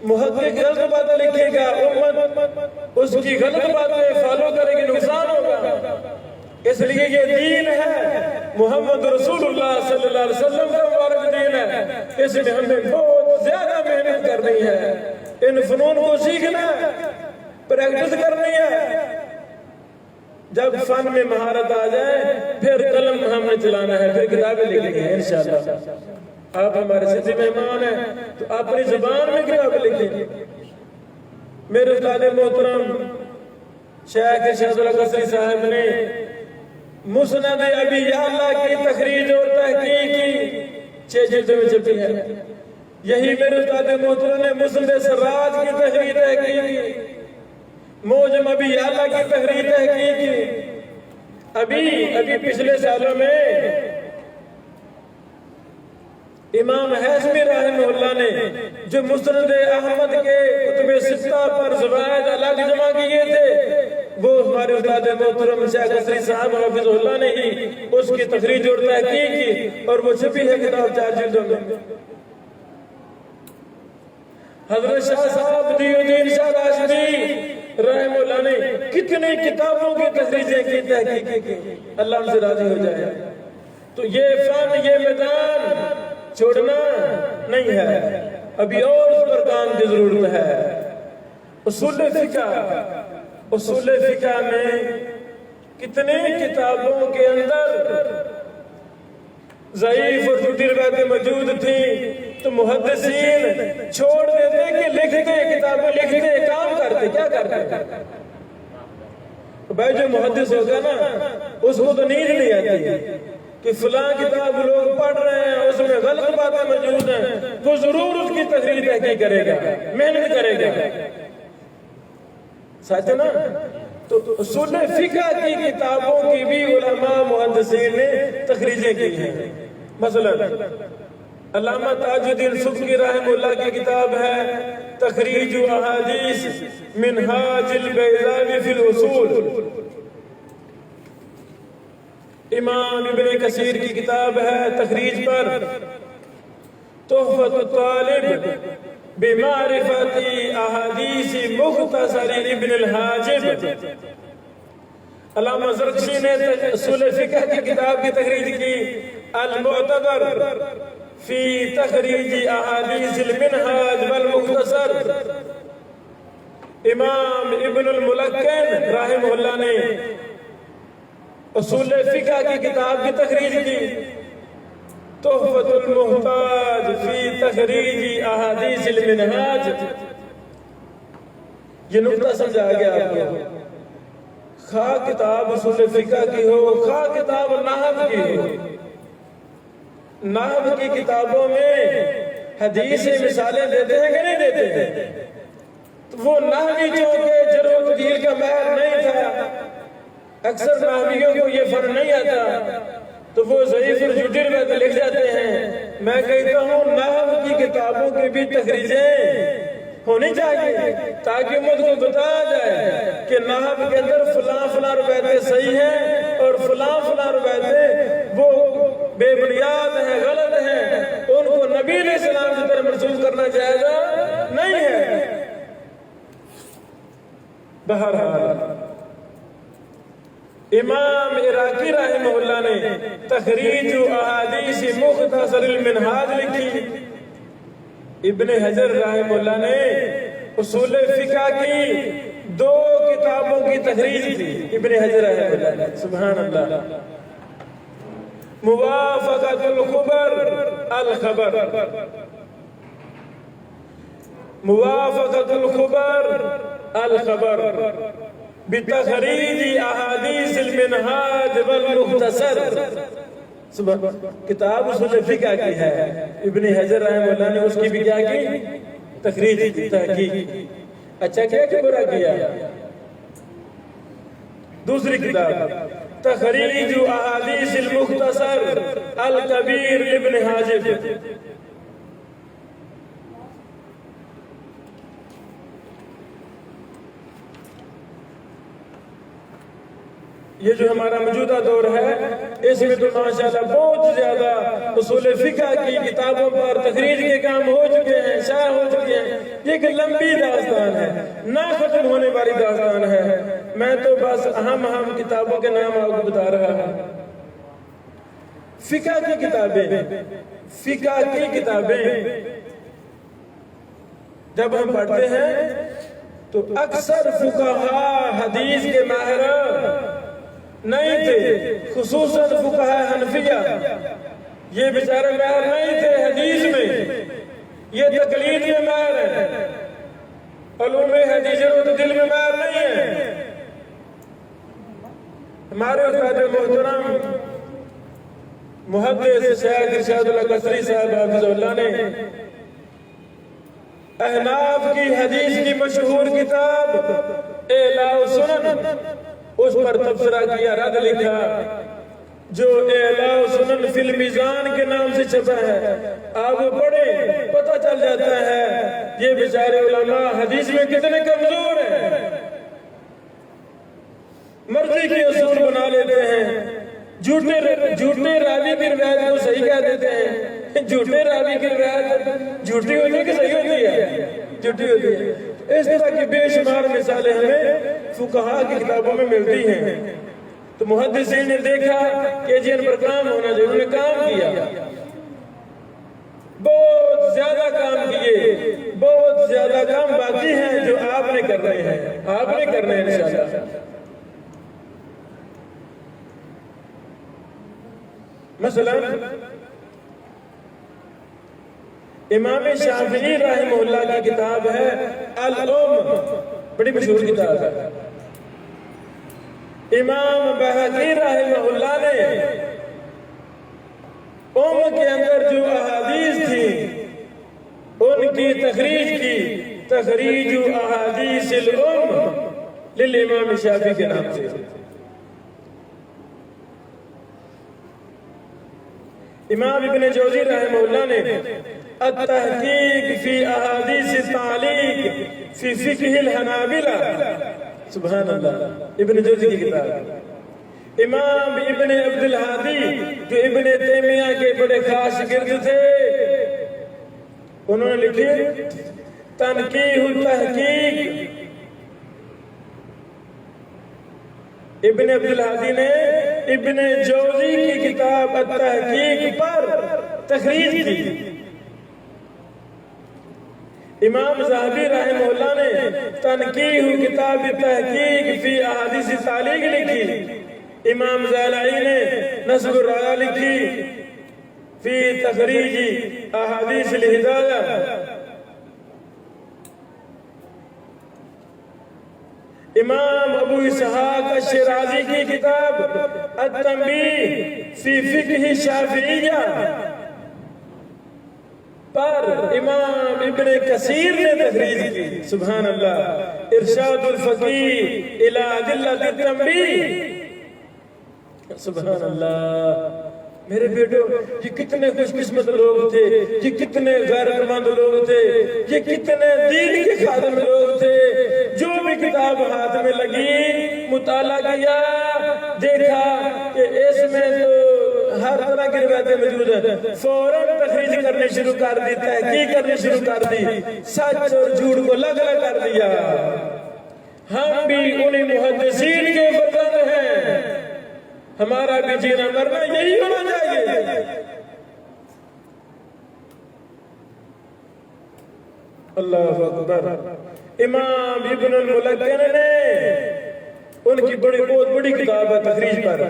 محدث غلط باتیں لکھے گا، امت اس کی غلط باتیں فالو کرے گی، نقصان ہوگا۔ اس لیے یہ دین ہے، محمد رسول اللہ صلی اللہ علیہ وسلم کا مبارک دین ہے، اس میں ہمیں بہت زیادہ محنت کرنی ہے، ان فنون کو سیکھنا ہے، پریکٹس کرنی ہے۔ جب فن میں مہارت آ جائے پھر قلم ہم نے چلانا ہے، پھر کتابیں لکھیں گے انشاءاللہ۔ آپ ہمارے ساتھی مہمان ہیں تو اپنی زبان میں کتابیں لکھیں۔ میرے استاد محترم شیخ ارشاد اللہ قصری صاحب نے مسند ابی یعلا کی تخریج اور تحقیق کی 6 جلدوں میں چھپی ہے۔ یہی میرے استاد محترم نے مسند سراج کی تحریر تحقیق کی، موجم ابی یعلا کی تحریر تحقیق کی۔ ابھی پچھلے سالوں میں امام حیثمی رحمہ اللہ نے جو مسند احمد کے کتب ستہ پر زوائد الگ جمع کیے تھے، وہ ہمارے استاد محترم شیخ قصری صاحب حافظ اللہ نے ہی اس کی تخریج اور تحقیق کی، اور وہ چھپی ہے کتاب 4 جلدوں میں۔ حضرت شاہ صاحب دیو الدین شاہ راشدی رحمہ اللہ نے کتنی کتابوں کی تخریجیں کی، تحقیق کی، اللہ ہم سے راضی ہو جائے۔ تو یہ فن، یہ میدان چھوڑنا نہیں ہے، ابھی اور اس پر کام کی ضرورت ہے۔ اصول فقہ میں کتنی کتابوں کے اندر ضعیف اور جھوٹی روایتیں موجود تھیں تو محدثین چھوڑ دیتے کہ لکھتے کتابیں لکھتے کام کرتے کیا کرتے بھائی جو محدث ہوگا نا اس کو تو نیند نہیں آتی کہ فلاں کتاب لوگ پڑھ رہے ہیں اس میں غلط باتیں موجود ہیں وہ ضرور اس کی تحریر تحقیق کرے گا محنت کرے گا سچ نا تو اصول فقہ کی کتابوں کی بھی علماء محدثین نے تخریجیں کی ہیں مثلا علامہ تاج الدین سبکی رحمہ اللہ کی کتاب ہے تخریج احادیث منہاج البیضاوی فی الاصول امام ابن کثیر کی کتاب ہے تخریج پر تحفۃ الطالب بمعرفت احادیث مختصر ابن الحاجب علامہ زرکشی نے اصول فقہ کی کتاب کی تخریج کی المعتبر فی تخریج احادیث المنہاج والمختصر امام ابن الملکن رحمہ اللہ نے اصول فقہ کی کتاب کی تخریج کی تحفۃ المحتاج فی تخریج احادیث المنہاج یہ نقطہ سمجھا گیا آپ کو خواہ کتاب اصول فقہ کی ہو خواہ کتاب نحو کی ہو نحو کی کتابوں میں حدیث مثالیں دیتے ہیں کہ نہیں دیتے ہیں تو وہ نحوی چونکہ جرح و تعدیل کا ماہر نہیں تھا اکثر نحویوں کو یہ فرق نہیں آتا تو وہ ضعیف اور جھوٹی روایتیں لکھ جاتے ہیں میں کہتا ہوں نحو کی کتابوں کی بھی تخریجیں ہونی چاہیے تاکہ امت کو بتایا جائے کہ نحو کے اندر فلاں فلاں روایتیں صحیح ہیں اور فلاں فلاں روایتیں وہ بے بنیاد ہیں غلط ہیں ان کو نبی علیہ السلام کی طرح منسوب کرنا جائز نہیں ہے بہرحال امام عراقی رحمہ اللہ نے تخریج احادیث مختصر المنہاج لکھی ابن حجر رحمہ اللہ نے اصول فقہ کی 2 کتابوں کی تخریج کی ابن حجر رحمہ اللہ نے سبحان اللہ موافقت الخبر الخبر موافقت الخبر الخبر بتخریج احادیث المنہاج والمختصر کتاب اصول فقہ کی ہے ابن حجر رحمہ اللہ نے اس کی بھی کیا کی تخریج کی تحقیق اچھا کیا کہ برا کیا دوسری کتاب تخریج احادیث المختصر الکبیر ابن حاجب یہ جو ہمارا موجودہ دور ہے اس میں تو ماشاءاللہ بہت زیادہ اصول فقہ کی کتابوں پر تخریج کے کام ہو چکے ہیں شائع ہو چکے ہیں یہ ایک لمبی داستان ہے نہ ختم ہونے والی داستان ہے میں تو بس اہم کتابوں کے نام آپ کو بتا رہا ہوں فقہ کی کتابیں جب ہم پڑھتے ہیں تو اکثر فقہاء حدیث کے ماہر نہیں تھے خصوصاً فقہاء حنفیہ یہ بیچارے ماہر نہیں تھے حدیث میں یہ تقلید میں ماہر ہیں علوم حدیث و دل میں ماہر نہیں ہیں ہمارے استاد محترم محدث شیخ ارشاد اللہ قصری صاحب حافظ اللہ نے احناف کی حدیث کی مشہور کتاب اعلاء سنن اس پر تبصرہ کیا رد لکھا جو اعلاء سنن فی المیزان کے نام سے چھپا ہے آپ پڑھیں پتہ چل جاتا ہے یہ بیچارے علماء حدیث میں کتنے کمزور ہیں مرضی کے اصول بنا لیتے ہیں جھوٹے راوی کی روایت کو صحیح کہہ دیتے ہیں جھوٹے راوی کی روایت جھوٹی ہوتی ہے کہ صحیح ہوتی ہے جھوٹی ہوتی ہے اس طرح کی بے شمار مثالیں ہمیں فقہاء کی کتابوں میں ملتی ہیں تو محدثین نے دیکھا کہ جن پر کام ہونا چاہیے انہوں نے کام کیا بہت زیادہ کام کیے بہت زیادہ کام باقی ہیں جو آپ نے کر رہے ہیں آپ نے کرنے ہیں انشاءاللہ مثلا امام شافعی رحمہ اللہ کی کتاب ہے الام، بڑی مشہور کتاب ہے۔ امام بہقی رحمہ اللہ نے کے اندر جو احادیث تھی ان کی تخریج کی، تخریج احادیث الام للامام شافعی کے نام سے۔ امام ابن جوزی رحمہ اللہ نے التحقیق فی احادیث التعلیق فی فقہ الحنابلہ، سبحان اللہ، ابن جوزی کی کتاب۔ امام ابن عبد الہادی جو ابن تیمیہ کے بڑے خاص شاگرد تھے، انہوں نے لکھی تنقیح التحقیق۔ ابن عبد الہادی نے ابن جوزی کی کتاب التحقیق پر تخریج کی۔ امام ذہبی رحمہ اللہ نے تنقیح کتاب التحقیق فی احادیث التعلیق لکھی۔ امام زیلعی نے نصب الرایا لکھی فی تخریج احادیث الہدایہ۔ امام ابو اسحاق الشیرازی کی کتاب التنبیہ فی فقہ شافعیہ پر امام ابن کثیر نے تخریج کی، سبحان اللہ، ارشاد الفقیہ الی ادلۃ التنبیہ، سبحان اللہ۔ میرے بیٹو، یہ کتنے خوش قسمت لوگ تھے، یہ کتنے غیرت مند لوگ تھے، یہ کتنے دین کے خادم لوگ تھے، جو بھی کتاب ہاتھ میں لگی مطالعہ کیا، دیکھا کہ اس میں تو ہر طرح کی روایتیں موجود ہیں، فوراً تخریج کرنے شروع کر دی، تحقیق کرنے شروع کر دی، سچ اور جھوٹ کو الگ الگ کر دیا۔ ہم بھی انہیں محدثین کے فرزند ہیں، ہمارا بھی جینا مرنا یہی ہونا چاہیے۔ اللہ اکبر۔ امام ابن الملقن نے ان کی بہت بڑی کتاب ہے تخریج پر،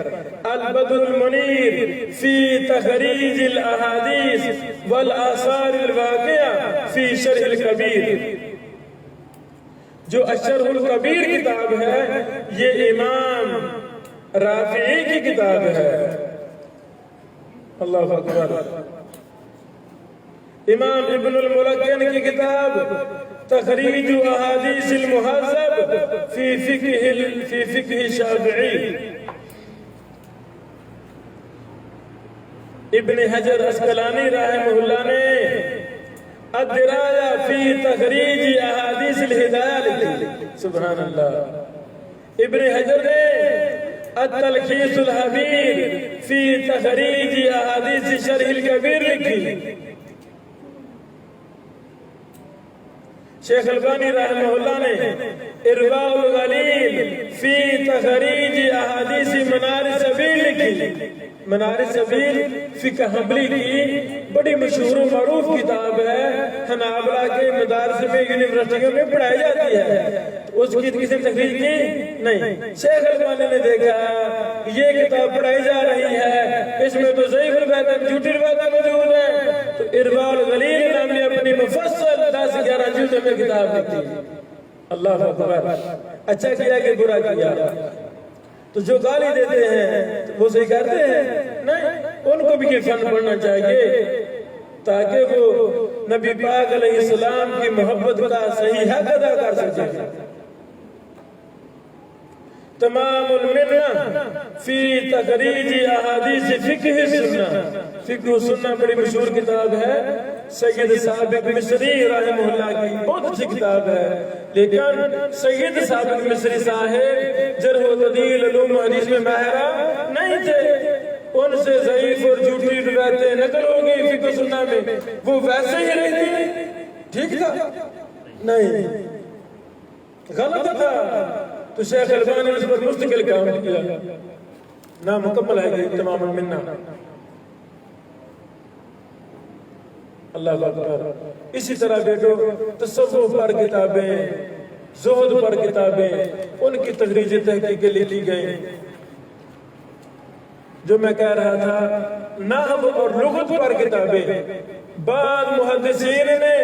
البدر المنیر فی تخریج الاحادیث والآثار الواقعہ فی شرح الکبیر۔ جو الشرح الکبیر کتاب ہے یہ امام رافعی کی کتاب ہے، اللہ اکبر۔ امام ابن الملقن کی کتاب تخریج احادیث المہذب فی فقہ شافعی۔ ابن حجر عسقلانی رحمہ اللہ نے الدرایا فی تخریج احادیث الہدایہ لکھی، سبحان اللہ۔ ابن حجر نے التلخیص الحبیر فی تخریج احادیث شرح الکبیر لکھی۔ شیخ البانی رحمہ اللہ نے ارواء الغلیل فی تخریج احادیث منار السبیل لکھی۔ منار السبیل فقہ حنبلی کی بڑی مشہور و معروف کتاب ہے، حنابلہ کے مدارس میں یونیورسٹیوں میں پڑھائی جاتی ہے۔ اس کی کسی نے تخریج کی نہیں۔ شیخ البانی نے دیکھا یہ کتاب پڑھائی جا رہی ہے، اس میں تو ضعیف روایتیں، جھوٹی روایتیں موجود ہیں، تو ارواء الغلیل نام نے اپنی مفصل 10-11 جلد میں کتاب لکھی۔ اللہ اکبر۔ اچھا کیا کہ برا کیا؟ تو جو گالی دیتے ہیں وہ صحیح کرتے ہیں؟ نہیں، ان کو بھی یہ فن پڑھنا چاہیے تاکہ وہ نبی پاک علیہ السلام کی محبت کا صحیح حق ادا کر سکیں۔ تمام المنہ فی تخریج احادیث فقہ سنہ، فقہ سنہ بڑی مشہور کتاب ہے، سید سابق مصری رحمہ اللہ کی بہت اچھی کتاب ہے، لیکن سید سابق مصری صاحب جرح و تعدیل علوم و حدیث میں ماہرہ نہیں تھے، ان سے ضعیف اور جھوٹی روایتیں نقل ہو گئی فقہ سنہ میں، وہ ویسے ہی رہتی، ٹھیک تھا؟ نہیں، غلط تھا۔ تو شیخ البانی نے اس پر مستقل کام کیا، نامکمل ہے کہ تمام المنہ۔ اللہ اکبر۔ اسی طرح بیٹو تصوف پر کتابیں، زہد پر کتابیں، ان کی تخریج تحقیقیں لکھی گئی۔ جو میں کہہ رہا تھا نحو اور لغت پر کتابیں، بعض محدثین نے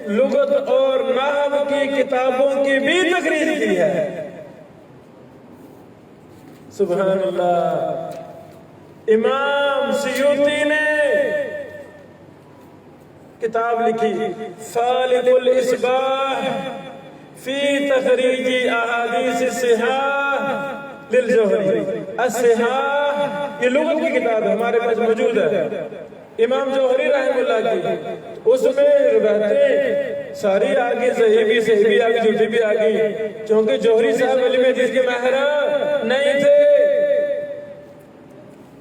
لغت اور نحو کی کتابوں کی بھی تقریر کی ہے۔ سبحان اللہ۔ امام سیوطی نے کتاب لکھی فالق الاسباح فی تخریج احادیث الصحاح للجوہری۔ الصحاح یہ لغت کی کتاب ہے، ہمارے پاس موجود ہے، امام جوہری رحمہ اللہ کی۔ اس میں روایتیں ساری آگئی، صحیح بھی آگئی، جھوٹی بھی آگئی، چونکہ جوہری صاحب علم حدیث کے ماہر نہیں تھے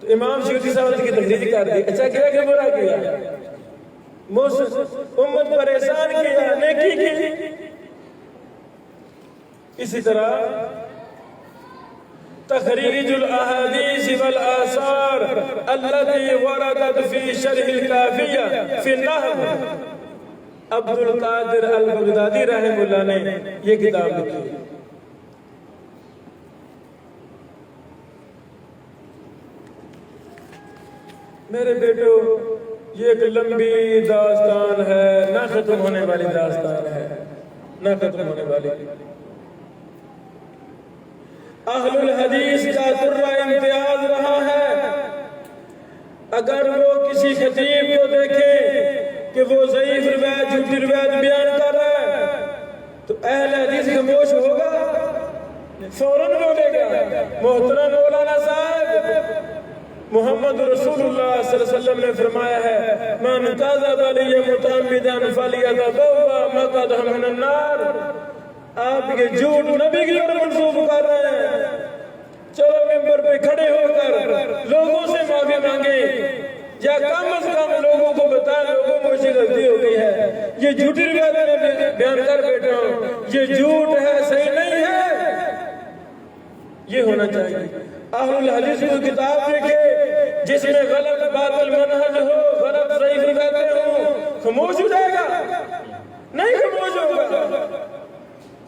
تو امام سیوطی صاحب نے کی تقریر کر دی۔ اچھا کیا کہ برا کیا؟ امت پریشان کیا، نیکی کی۔ اسی طرح تخریج الاحادیث والآثار التي وردت في شرح الکافیہ فی النحو، عبد القادر البغدادی رحمہ اللہ نے یہ کتاب لکھی۔ میرے بیٹو یہ ایک لمبی داستان ہے، نہ ختم ہونے والی داستان ہے، نہ ختم ہونے والی۔ اہل الحدیث کا درہ امتیاز رہا ہے، اگر وہ کسی خطیب کو دیکھے کہ وہ ضعیف روایت، جھوٹی روایت بیان کر رہا ہے تو اہل حدیث خاموش ہوگا؟ فوراً بولے گا۔ محترم مولانا صاحب، محمد رسول اللہ صلی اللہ علیہ وسلم نے فرمایا ہے من کذب علی متعمدا فلیتبوأ مقعدہ من النار۔ آپ یہ جھوٹ نبی کی طرف منسوب کر رہے ہیں، چلو ممبر پہ کھڑے ہو کر لوگوں سے معافی مانگیں، یا کم از کم لوگوں کو بتائیں لوگوں کو مجھے غلطی ہو گئی ہے، یہ جھوٹی روایت میں بیان کر بیٹھا ہوں، یہ جھوٹ ہے، صحیح نہیں ہے۔ یہ ہونا چاہیے۔ اہل الحدیث کو کتاب دیکھے جس میں غلط باطل منہج ہو، غلط ضعیف روایتیں ہوں، خاموش ہو جائے گا؟ نہیں خاموش ہوگا۔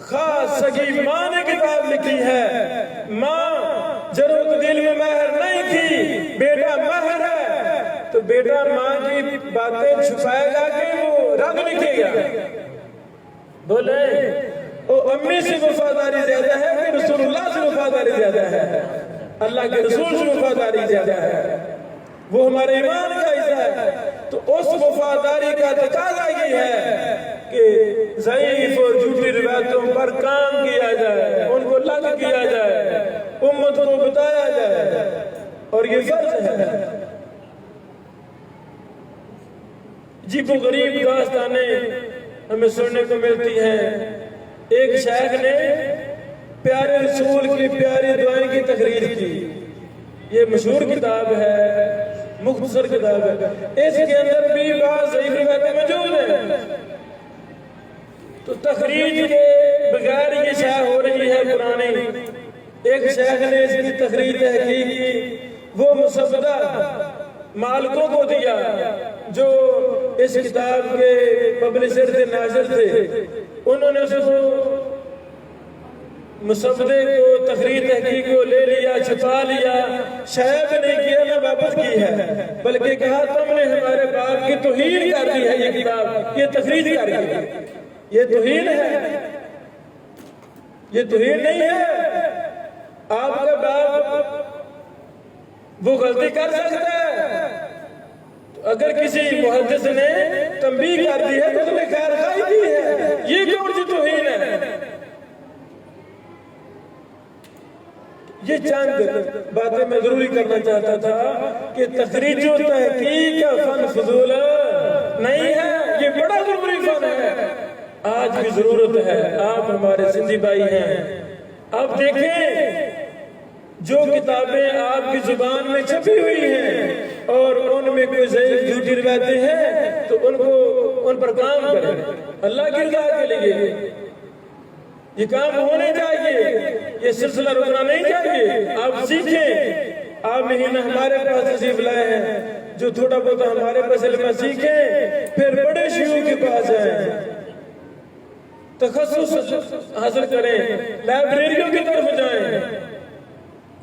خاص سگی ماں نے کتاب لکھی ہے، ماں ضرورت دل میں مہر نہیں تھی، بیٹا مہر ہے، تو بیٹا ماں کی باتیں چھپائے گا کہ وہ رب لکھے گا؟ بولے او امی سے وفاداری زیادہ ہے کہ رسول اللہ سے وفاداری زیادہ ہے؟ اللہ کے رسول سے وفاداری زیادہ ہے، وہ ہمارے ایمان کا حصہ ہے۔ تو اس وفاداری کا تقاضا یہ ہے کہ ضعیف اور جھوٹی روایتوں پر کام کیا جائے، ان کو لگ کیا جائے، امت کو بتایا جائے، اور یہ فرض ہے۔ عجیب و غریب داستانیں ہمیں سننے کو ملتی ہیں۔ ایک شیخ نے پیارے رسول کی پیاری دعائیں کی تقریر کی، یہ مشہور کتاب ہے، مختصر کتاب ہے، اس کے اندر بھی بعض ضعیف روایتیں موجود ہیں۔ تو تخریج کے بغیر یہ شائع ہو رہی ہے پرانی۔ ایک شیخ نے اس کی تخریج تحقیق کی، وہ مسودہ مالکوں کو دیا جو اس کتاب کے پبلشر تھے، ناشر تھے، انہوں نے اس کو مسودے کو تخریج تحقیق کو لے لیا، چھپا لیا، شائع بھی نہیں کیا، نہ واپس کی ہے، بلکہ کہا تم نے ہمارے باپ کی توہین کر دی ہے، یہ کتاب یہ تخریج کر دی ہے، یہ توہین ہے، یہ توہین نہیں ہے۔ آپ کا باپ وہ غلطی کر سکتا ہے، اگر کسی محدث نے تنبیہ کر دی ہے تو اس نے خیر خواہی کی ہے، یہ کون سی توہین ہے؟ یہ چند باتیں میں ضروری کرنا چاہتا تھا کہ تخریج و تحقیق کا فن فضول نہیں ہے، یہ بڑا ضروری فن ہے، آج بھی ضرورت ہے۔ آپ ہمارے سندھی بھائی ہیں، آپ دیکھیں جو کتابیں آپ کی زبان میں چھپی ہوئی ہیں اور ان میں کوئی ضعیف جھوٹی روایتیں ہیں تو ان پر کام کریں، اللہ کی رضا کے لیے یہ کام ہونے چاہیے، یہ سلسلہ رکنا نہیں چاہیے۔ آپ سیکھیں، آپ مہینہ ہمارے پاس تشریف لائے ہیں، جو تھوڑا بہت ہمارے پاس علم سیکھیں، پھر بڑے شیوخ کے پاس جائیں، تخصص حاصل کریں، لائبریریوں کی طرف جائیں،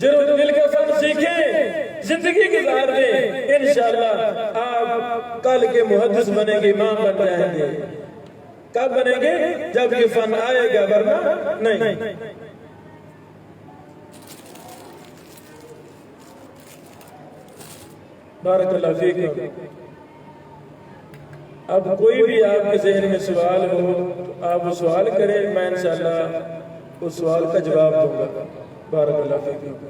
ضرورت دل کا فن سیکھیں، زندگی گزار دیں، انشاءاللہ آپ کل کے محدث بنیں گے، امام بن جائیں گے۔ کب بنیں گے؟ جب یہ فن آئے گا، ورنہ نہیں۔ بارک اللہ فیکم۔ اب کوئی بھی آپ کے ذہن میں سوال ہو تو آپ وہ سوال کریں، میں انشاءاللہ اس سوال کا جواب دوں گا۔ بارک اللہ فیکم۔